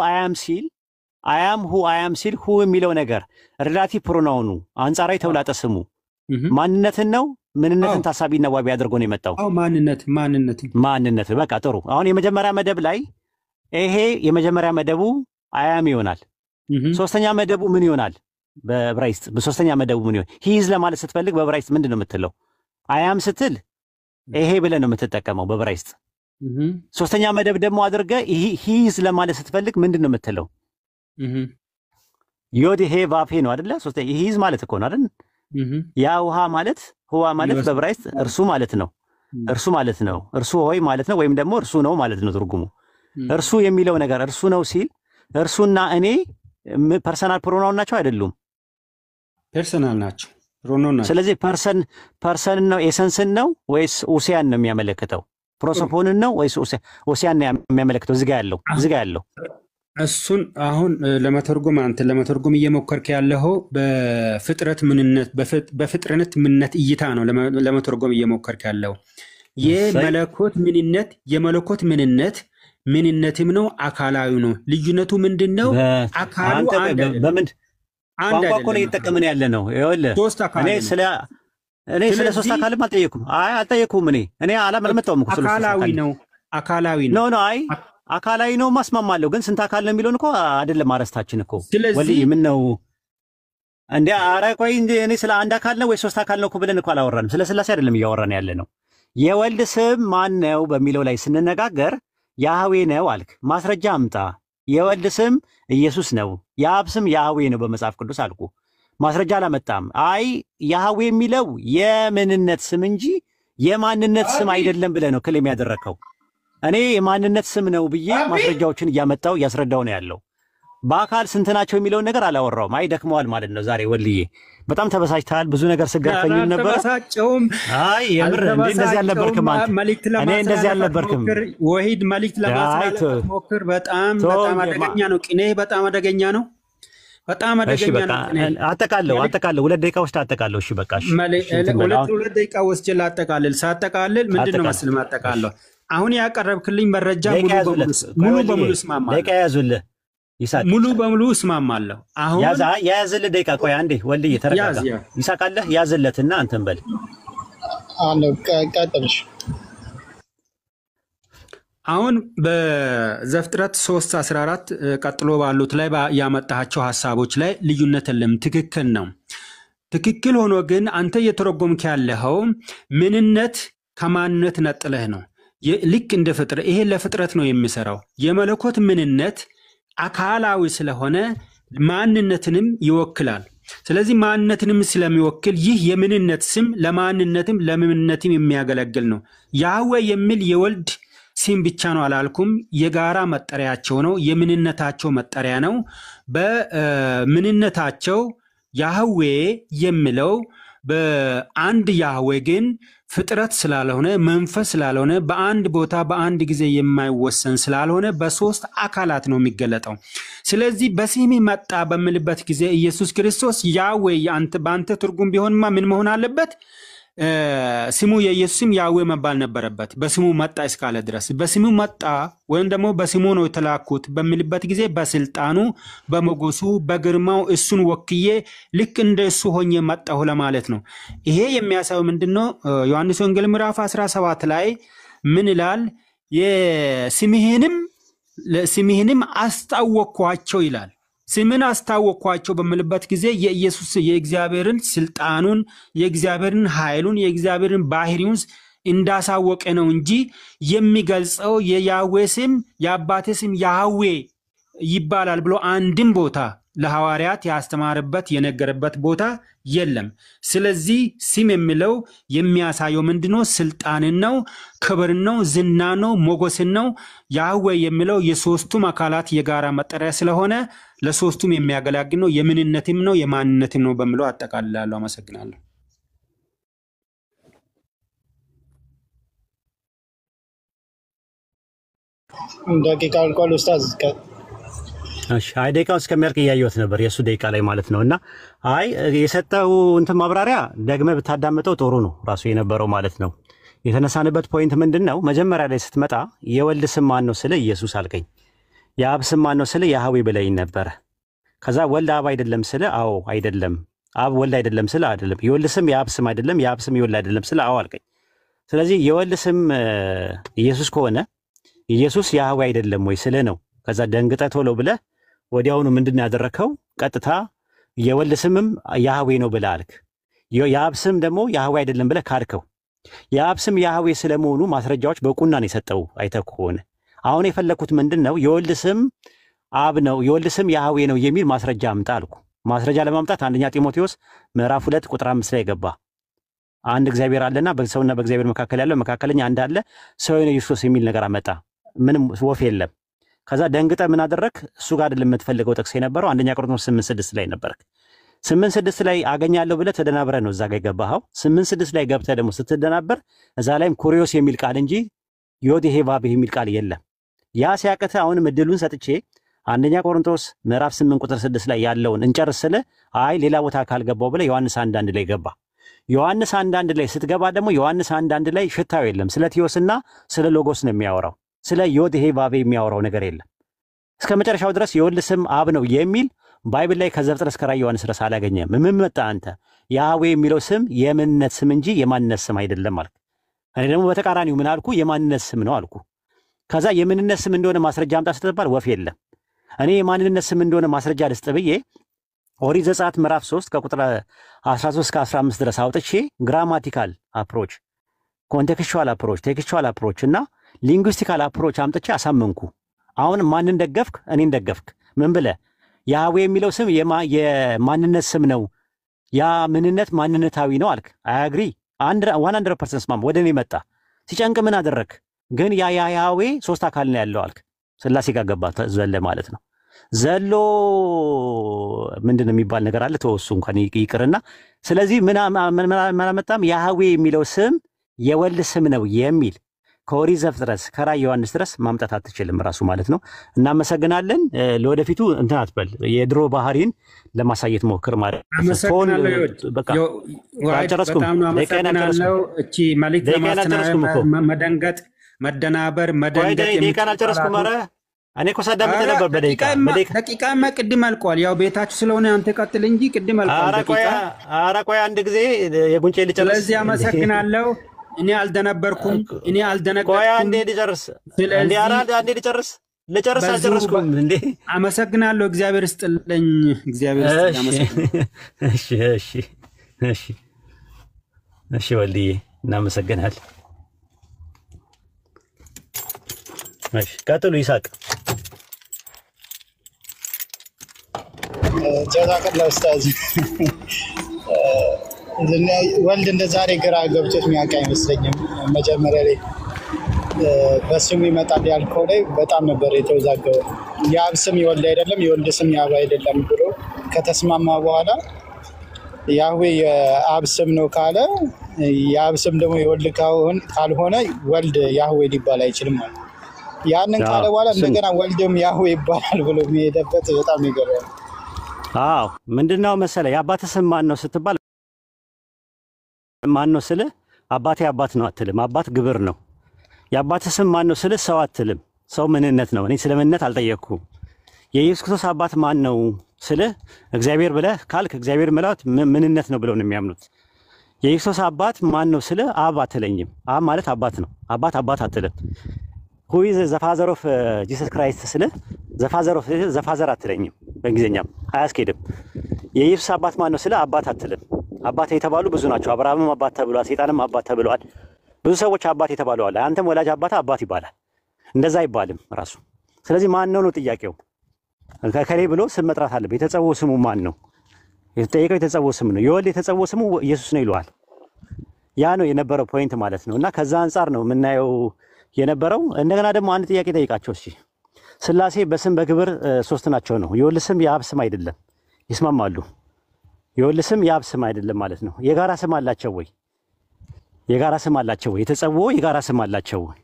አያም ሲል ሁ የሚለው ነገር ሪላቲቭ ፕሮናውኑ አንጻራዊ ተውላጠ ስሙ ማንነትን ነው ምንነትን ታሳቢና ዋቢ አድርጎ ነው የመጣው። ማንነት በቃ ጥሩ። አሁን የመጀመሪያ መደብ ላይ ይሄ የመጀመሪያ መደቡ አያም ይሆናል። ሶስተኛ መደቡ ምን ይሆናል? በዕብራይስጥ በሶስተኛ መደቡ ምን ይሆናል? ሂዝ ለማለት ስትፈልግ በዕብራይስጥ ምንድን ነው የምትለው? አያም ስትል ይሄ ብለህ ነው የምትጠቀመው በዕብራይስጥ። ሶስተኛ መደብ ደግሞ አድርገህ ሂዝ ለማለት ስትፈልግ ምንድን ነው የምትለው? ዮድ ሄ ቫፌ ነው አይደለ? ሶስተኛ ሂዝ ማለት እኮ ነው አይደል? ያ ውሃ ማለት ህዋ ማለት በዕብራይስጥ እርሱ ማለት ነው። እርሱ ሆይ ማለት ነው፣ ወይም ደግሞ እርሱ ነው ማለት ነው ትርጉሙ። እርሱ የሚለው ነገር እርሱ ነው ሲል እርሱና እኔ ፐርሰናል ፕሮናውን ናቸው አይደሉም? ፐርሰናል ናቸው፣ ፕሮናውን ናቸው። ስለዚህ ፐርሰን ነው ኤሰንስን ነው ወይስ ኦሲያን ነው የሚያመለክተው? ፕሮሶፖንን ነው ወይስ ኦሲያን ነው የሚያመለክተው? እዚህ ጋር ያለው እሱን አሁን ለመተርጎም እየሞከርክ ያለው በፍጥረት ምንነት በፍጥረት ምንነት እይታ ነው ለመተርጎም እየሞከርክ ያለው። የመለኮት ምንነትም ነው አካላዊ ነው። ልዩነቱ ምንድነው? አካሉ በምን ቋንቋ እኮ ነው እየተጠቀምን ያለ ነው። ይኸውልህ እኔ ስለ ሶስት አካልም አልጠየኩም። እኔ አላመጣሁም እኮ አካላዊ ነው። አካላዊ ነው ማስማማለሁ፣ ግን ስንት አካል ነው የሚለውን እኮ አይደለም አረስታችን እኮ። ወልይ ምን ነው እንዴ? ኧረ ቆይ እንዴ፣ እኔ ስለ አንድ አካል ነው ወይ ሶስት አካል ነው እኮ ብለን እኮ አላወራንም። ስለ ሥላሴ አይደለም እያወራን ያለ ነው። የወልድ ስም ማን ነው በሚለው ላይ ስንነጋገር ያህዌ ነው አልክ። ማስረጃ አምጣ። የወልድ ስም ኢየሱስ ነው፣ የአብ ስም ያህዌ ነው በመጽሐፍ ቅዱስ አልኩ። ማስረጃ አላመጣም። አይ ያህዌ የሚለው የምንነት ስም እንጂ የማንነት ስም አይደለም ብለህ ነው ክሌም ያደረከው። እኔ የማንነት ስም ነው ብዬ ማስረጃዎችን እያመጣው እያስረዳው ነው ያለው። በአካል ስንት ናቸው የሚለውን ነገር አላወራውም። አይ ደክመዋል ማለት ነው ዛሬ። ወልዬ በጣም ተበሳጭተሃል። ብዙ ነገር ስገርፈኝ ነበር። አይ የምር እንደዚህ አልነበርክም አንተ። እኔ እንደዚህ አልነበርክም። ወሂድ መልእክት ለማስተላለፍ ሞክር። በጣም አደገኛ ነው። ቅኔ በጣም አደገኛ ነው። በጣም አደገኛ ነው። አጠቃለሁ 2 ደቂቃ ውስጥ አጠቃለሁ። እሺ በቃ እሺ። 2 ደቂቃ ውስጥ ላጠቃልል። ሳጠቃልል ምንድነው መስል ማጠቃለሁ? አሁን ያቀረብክልኝ መረጃ ሙሉ በሙሉ እስማማለሁ። ደቂቃ ያዙልህ ይሳቅ፣ ሙሉ በሙሉ እስማማለሁ። አሁን ያዝልህ ደቂቃ። ቆይ አንዴ ወልዬ ተረጋጋ። ይሳቃለህ ያዝለትና አንተን በል ቀጥልሽ። አሁን በዘፍጥረት 3:14 ቀጥሎ ባሉት ላይ ያመጣቸው ሐሳቦች ላይ ልዩነት የለም። ትክክል ነው። ትክክል ሆኖ ግን አንተ እየተረጎምክ ያለኸው ምንነት ከማንነት ነጥለህ ነው። ልክ እንደ ፍጥረት ይሄ ለፍጥረት ነው የሚሰራው። የመለኮት ምንነት አካላዊ ስለሆነ ማንነትንም ይወክላል። ስለዚህ ማንነትንም ስለሚወክል ይህ የምንነት ስም ለማንነትም ለምንነትም የሚያገለግል ነው። ያህዌ የሚል የወልድ ስም ብቻ ነው አላልኩም። የጋራ መጠሪያቸው ነው። የምንነታቸው መጠሪያ ነው። በምንነታቸው ያህዌ የሚለው በአንድ ያህዌ ግን ፍጥረት ስላልሆነ መንፈስ ስላልሆነ በአንድ ቦታ በአንድ ጊዜ የማይወሰን ስላልሆነ በሶስት አካላት ነው የሚገለጠው። ስለዚህ በስም መጣ በሚልበት ጊዜ ኢየሱስ ክርስቶስ ያህዌ በአንተ ትርጉም ቢሆንማ ምን መሆን አለበት? ስሙ የኢየሱስም ያህዌ መባል ነበረበት። በስሙ መጣ እስካለ ድረስ በስሙ መጣ ወይም ደግሞ በስሙ ነው የተላኩት በሚልበት ጊዜ በስልጣኑ በሞገሱ በግርማው እሱን ወክዬ ልክ እንደ እሱ ሆኜ መጣሁ ለማለት ነው። ይሄ የሚያሳየው ምንድነው? ዮሐንስ ወንጌል ምዕራፍ 17 ላይ ምን ይላል? ስምህንም አስታወቅኳቸው ይላል። ስምን አስታወቅኳቸው በሚልበት ጊዜ የኢየሱስ የእግዚአብሔርን ስልጣኑን የእግዚአብሔርን ኃይሉን የእግዚአብሔርን ባህሪውን እንዳሳወቀ ነው እንጂ የሚገልጸው የያህዌ ስም የአባቴ ስም ያህዌ ይባላል ብሎ አንድም ቦታ ለሐዋርያት ያስተማረበት የነገረበት ቦታ የለም። ስለዚህ ስም የሚለው የሚያሳየው ምንድነው? ስልጣንን ነው፣ ክብርን ነው፣ ዝና ነው፣ ሞገስን ነው። ያህዌ የሚለው የሶስቱም አካላት የጋራ መጠሪያ ስለሆነ ለሶስቱም የሚያገለግል ነው። የምንነትም ነው የማንነትም ነው በሚለው አጠቃልላለሁ። አመሰግናለሁ። ደቂቃ አልቋል ኡስታዝ። እሺ አይ ደቂቃው እስከሚያልቅ እያየሁት ነበር የሱ ደቂቃ ላይ ማለት ነው። እና አይ የሰጠው እንትን ማብራሪያ ደግመህ ብታዳምጠው ጥሩ ነው ራሱ የነበረው ማለት ነው። የተነሳንበት ፖይንት ምንድነው? መጀመሪያ ላይ ስትመጣ የወልድ ስም ማን ነው ስለ ኢየሱስ አልከኝ። የአብ ስም ማን ነው ስለ ያህዌ ብለኝ ነበረ። ከዛ ወልድ አብ አይደለም ስለ አዎ አይደለም፣ አብ ወልድ አይደለም ስለ አይደለም፣ የወልድ ስም የአብ ስም አይደለም፣ የአብ ስም የወልድ አይደለም ስለ አዎ አልከኝ። ስለዚህ የወልድ ስም ኢየሱስ ከሆነ ኢየሱስ ያህዌ አይደለም ወይ ስለ ነው። ከዛ ደንግጠ ቶሎ ብለ ወዲያውኑ ምንድነው ያደረከው? ቀጥታ የወልድ ስምም ያህዌ ነው ብለ አልክ። የአብ ስም ደግሞ ያህዌ አይደለም ብለ ካድከው። የአብ ስም ያህዌ ስለመሆኑ ማስረጃዎች በቁና ነው የሰጠው። አይተህ ከሆነ አሁን የፈለኩት ምንድነው የወልድ ስም አብ ነው የወልድ ስም ያህዌ ነው የሚል ማስረጃ አምጣ አልኩ። ማስረጃ ለማምጣት አንደኛ ጢሞቴዎስ ምዕራፍ 2 ቁጥር 5 ላይ ገባ። አንድ እግዚአብሔር አለና በሰውና በእግዚአብሔር መካከል ያለው መካከለኛ አንድ አለ ሰው ነው ኢየሱስ የሚል ነገር አመጣ። ምንም ወፍ የለም። ከዛ ደንግጠ ምን አደረክ? እሱ ጋር አይደለም የምትፈልገው ጥቅስ የነበረው አንደኛ ቆሮንቶስ 8:6 ላይ ነበርክ። 8:6 ላይ አገኛለሁ ብለህ ተደናብረህ ነው እዛ ጋር የገባኸው። 8:6 ላይ ገብተህ ደግሞ ስትደናበር እዛ ላይም ኩሪዮስ የሚል ቃል እንጂ ዮዴሄ ቫቤ የሚል ቃል የለም። ያ ሲያቅትህ አሁንም እድሉን ሰጥቼ አንደኛ ቆሮንቶስ ምዕራፍ 8 ቁጥር 6 ላይ ያለውን እንጨርስ ስልህ አይ ሌላ ቦታ ካልገባው ብለህ ዮሐንስ 1:1 ላይ ገባ። ዮሐንስ 1:1 ላይ ስትገባ ደግሞ ዮሐንስ 1:1 ላይ ሽታው የለም። ስለ ቴዎስና ስለ ሎጎስ ነው የሚያወራው። ስለ ዮዴሄ ቫቤ የሚያወራው ነገር የለም። እስከ መጨረሻው ድረስ የወልድ ስም አብ ነው የሚል ባይብል ላይ ከዘፍጥረት እስከ ራዕየ ዮሐንስ ድረስ አላገኘም። ምን መጣ አንተ? ያህዌ የሚለው ስም የምንነት ስም እንጂ የማንነት ስም አይደለም አልክ። እኔ ደግሞ በተቃራኒው ምን አልኩ? የማንነት ስም ነው አልኩ። ከዛ የምንነት ስም እንደሆነ ማስረጃ አምጣ ስትባል ወፍ የለም። እኔ የማንነት ስም እንደሆነ ማስረጃ ልስጥ ብዬ ኦሪት ዘጸአት ምዕራፍ 3 ከቁጥር 13 እስከ 15 ድረስ አውጥቼ ግራማቲካል አፕሮች፣ ኮንቴክስቹዋል አፕሮች፣ ቴክስቹዋል አፕሮች እና ሊንጉስቲካል አፕሮች አምጥቼ አሳመንኩ። አሁን ማንን ደገፍክ? እኔን ደገፍክ። ምን ብለህ? ያህዌ የሚለው ስም የማንነት ስም ነው፣ ያ ምንነት ማንነታዊ ነው አልክ። አያግሪ 100% ስማም። ወደ እኔ መጣ ሲጨንቅ ምን አደረክ? ግን ያ ያህዌ 3 አካል ነው ያለው አልክ። ስላሴ ጋር ገባ ዘለ ማለት ነው። ዘሎ ምንድነው የሚባል ነገር አለ። ተወሱ እንኳን ይቅርና፣ ስለዚህ ምን አመጣም? ያህዌ የሚለው ስም የወልድ ስም ነው የሚል ከኦሪት ዘፍጥረት ከራዕየ ዮሐንስ ድረስ ማምጣት አትችልም ራሱ ማለት ነው። እናመሰግናለን። ለወደፊቱ እንትን አትበል፣ የድሮ ባህሪን ለማሳየት ሞክር ማለት ነው። በቃ አልጨረስኩም። እቺ መልእክት መደንገጥ፣ መደናበር፣ መደንገጥ ደቂቃን አልጨረስኩም። ኧረ እኔ እኮ ሳዳምጥ ነበር በደቂቃ ደቂቃማ ቅድም አልቋል። ያው ቤታችሁ ስለሆነ አንተ ቀጥል እንጂ ቅድም አልቋል። ኧረ ቆይ አንድ ጊዜ የጉንጬ ልጨርስ። ስለዚህ አመሰግናለሁ። እኔ አልደነበርኩም። እኔ አልደነገጥኩም። ቆይ አንዴ ልጨርስ። እንዴ አንዴ ልጨርስ አልጨረስኩም እንዴ። አመሰግናለሁ። እግዚአብሔር ይስጥልኝ። እግዚአብሔር ይስጥልኝ። እሺ ወልድዬ እናመሰግናለን። እሺ ቀጥሉ ይሳቅ። ጀዛከላ ኡስታዝ። ወልድ እንደ ዛሬ ግራ ገብቶት የሚያውቅ አይመስለኝም። መጀመሪያ ላይ በስሙ ይመጣል ያልከው ላይ በጣም ነበር የተወዛገበው። የአብ ስም የወልድ አይደለም፣ የወልድ ስም የአብ አይደለም ብሎ ከተስማማ በኋላ ያህዌ የአብ ስም ነው ካለ የአብ ስም ደግሞ የወልድ ካልሆነ ወልድ ያህዌ ሊባል አይችልም ማለት ነው። ያንን ካለ በኋላ እንደገና ወልድም ያህዌ ይባላል ብሎ የሚሄደበት በጣም ይገርማል። አዎ ምንድነው መሰለህ የአባትህ ስም ማን ነው ስትባል ማን ነው ስልህ አባቴ አባት ነው አትልም። አባት ግብር ነው። የአባትህ ስም ማን ነው ስልህ ሰው አትልም። ሰው ምንነት ነው። እኔ ስለ ምንነት አልጠየቅኩም። የኢየሱስ ክርስቶስ አባት ማን ነው ስልህ እግዚአብሔር ብለህ ካልክ እግዚአብሔር ማለት ምንነት ነው ብለው ነው የሚያምኑት። የኢየሱስ አባት ማን ነው ስልህ አብ አትለኝም። አብ ማለት አባት ነው። አባት አትልም። who is the father of Jesus Christ ስልህ the father አትለኝም። በእንግሊዝኛም አያስኬድም። የኢየሱስ አባት ማን ነው ስልህ አባት አትልም። አባት የተባሉ ብዙ ናቸው። አብርሃምም አባት ተብሏል። ሰይጣንም አባት ተብሏል። ብዙ ሰዎች አባት የተባሉ አለ። አንተም ወላጅ አባት ይባላል። እንደዛ አይባልም ራሱ። ስለዚህ ማን ነው ጥያቄው። ከከሌ ብሎ ስም መጥራት አለበት። የተጸውዖ ስሙ ማን ነው? የተጠየቀው የተጸውዖ ስም ነው። የወልድ የተጸውዖ ስሙ ኢየሱስ ነው ይለዋል። ያ ነው የነበረው ፖይንት ማለት ነው። እና ከዛ አንፃር ነው የምናየው የነበረው። እንደገና ደግሞ አንድ ጥያቄ ጠይቃቸው እሺ። ስላሴ በስም በግብር 3 ናቸው ነው። የወልድ ስም የአብ ስም አይደለም። ይስማማሉ? የወልድ ስም የአብ ስም አይደለም ማለት ነው። የጋራ ስም አላቸው ወይ? የጋራ ስም አላቸው ወይ? የተጸውዖ የጋራ ስም አላቸው ወይ?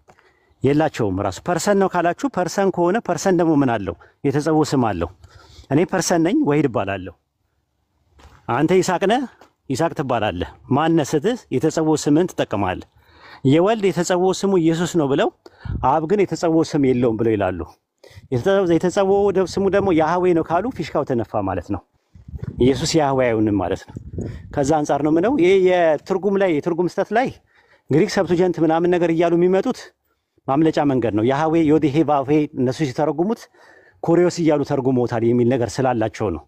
የላቸውም። ራሱ ፐርሰን ነው ካላችሁ ፐርሰን ከሆነ ፐርሰን ደግሞ ምን አለው? የተጸውዖ ስም አለው። እኔ ፐርሰን ነኝ ወሂድ እባላለሁ። አንተ ይስሐቅ ነህ፣ ይስሐቅ ትባላለህ። ማንነትህ የተጸውዖ ስምን ትጠቀማለህ። የወልድ የተጸውዖ ስሙ ኢየሱስ ነው ብለው አብ ግን የተጸውዖ ስም የለውም ብለው ይላሉ። የተጸውዖ ስሙ ደግሞ ያህዌ ነው ካሉ ፊሽካው ተነፋ ማለት ነው። ኢየሱስ ያህዌ አይሆንም ማለት ነው። ከዛ አንጻር ነው ምነው ይሄ የትርጉም ስህተት ላይ ግሪክ ሰብስቲዩጀንት ምናምን ነገር እያሉ የሚመጡት ማምለጫ መንገድ ነው። ያህዌ ዮዴሄ ባፌ እነሱ ሲተረጉሙት ኩሪዮስ እያሉ ተርጉመውታል የሚል ነገር ስላላቸው ነው።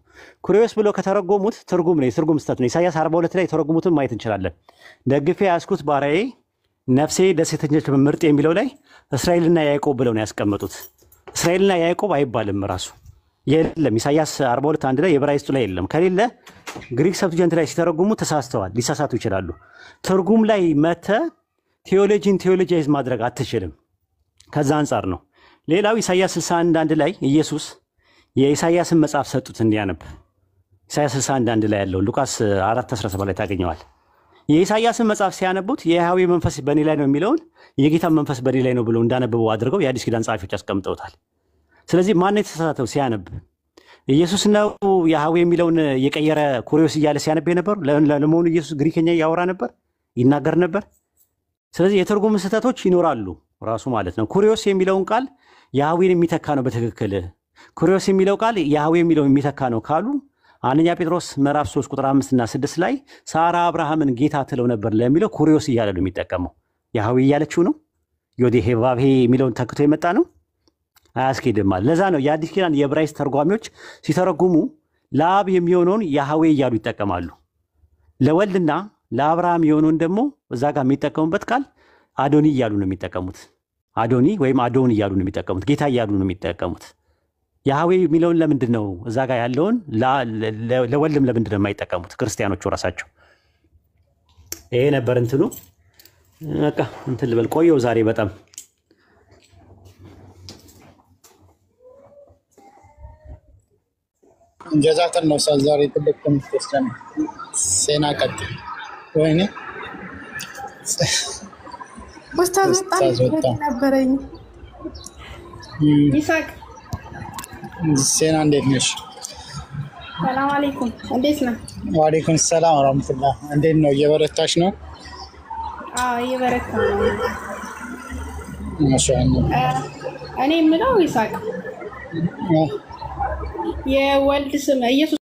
ኩሪዮስ ብሎ ከተረጎሙት ትርጉም ነው፣ የትርጉም ስህተት ነው። ኢሳይያስ 42 ላይ የተረጉሙትን ማየት እንችላለን። ደግፌ ያስኩት ባሪያዬ ነፍሴ ደስተኞች ምርጥ የሚለው ላይ እስራኤልና ያዕቆብ ብለው ነው ያስቀመጡት። እስራኤልና ያዕቆብ አይባልም ራሱ የለም። ኢሳይያስ 42 1 ላይ የዕብራይስጡ ላይ የለም። ከሌለ ግሪክ ሰብስቲዩጀንት ላይ ሲተረጉሙ ተሳስተዋል፣ ሊሳሳቱ ይችላሉ። ትርጉም ላይ መተ ቴዎሎጂያይዝ ማድረግ አትችልም። ከዛ አንጻር ነው። ሌላው ኢሳይያስ 61 1 ላይ ኢየሱስ የኢሳይያስን መጽሐፍ ሰጡት እንዲያነብ። ኢሳይያስ 61 1 ላይ ያለው ሉቃስ 4:17 ላይ ታገኘዋል። የኢሳይያስን መጽሐፍ ሲያነቡት የያህዌ መንፈስ በእኔ ላይ ነው የሚለውን የጌታ መንፈስ በእኔ ላይ ነው ብለው እንዳነበበው አድርገው የአዲስ ኪዳን ጸሐፊዎች አስቀምጠውታል። ስለዚህ ማን የተሳሳተው ሲያነብ? ኢየሱስ ነው ያህዌ የሚለውን የቀየረ ኩሪዮስ እያለ ሲያነብ የነበሩ? ለመሆኑ ኢየሱስ ግሪከኛ ያወራ ነበር? ይናገር ነበር? ስለዚህ የትርጉም ስህተቶች ይኖራሉ ራሱ ማለት ነው። ኩሪዮስ የሚለውን ቃል ያህዌን የሚተካ ነው በትክክል። ኩሪዮስ የሚለው ቃል ያህዌ የሚለውን የሚተካ ነው ካሉ አንደኛ ጴጥሮስ ምዕራፍ 3 ቁጥር 5 እና 6 ላይ ሳራ አብርሃምን ጌታ ትለው ነበር ለሚለው ኩሪዮስ እያለ ነው የሚጠቀመው። ያህዌ እያለችው ነው። ዮዴሄ ባቤ የሚለውን ተክቶ የመጣ ነው። አያስኬድም ማለት። ለዛ ነው የአዲስ ኪዳን የዕብራይስጥ ተርጓሚዎች ሲተረጉሙ ለአብ የሚሆነውን ያህዌ እያሉ ይጠቀማሉ። ለወልድና ለአብርሃም የሆነውን ደግሞ እዛ ጋር የሚጠቀሙበት ቃል አዶኒ እያሉ ነው የሚጠቀሙት። አዶኒ ወይም አዶን እያሉ ነው የሚጠቀሙት። ጌታ እያሉ ነው የሚጠቀሙት። ያህዌ የሚለውን ለምንድን ነው እዛ ጋር ያለውን ለወልድም ለምንድን ነው የማይጠቀሙት ክርስቲያኖቹ ራሳቸው? ይሄ ነበር እንትኑ። በቃ እንትን ልበል ቆየው ዛሬ በጣም ጀዛከን ነው ዛሬ ትልቅ ትምህርት ሴና ቀጥ ወይኔ ኡስታዝ በጣም ነበረኝ። ይሳቅ ሴና እንዴት ነሽ? ሰላም አለይኩም። እንዴት ነህ? ወአለይኩም ሰላም ወራህመቱላህ። እንዴት ነው? እየበረታሽ ነው? አዎ እየበረታ ነው። ማሻአላህ። እኔ የምለው ይሳቅ የወልድ ስም ኢየሱስ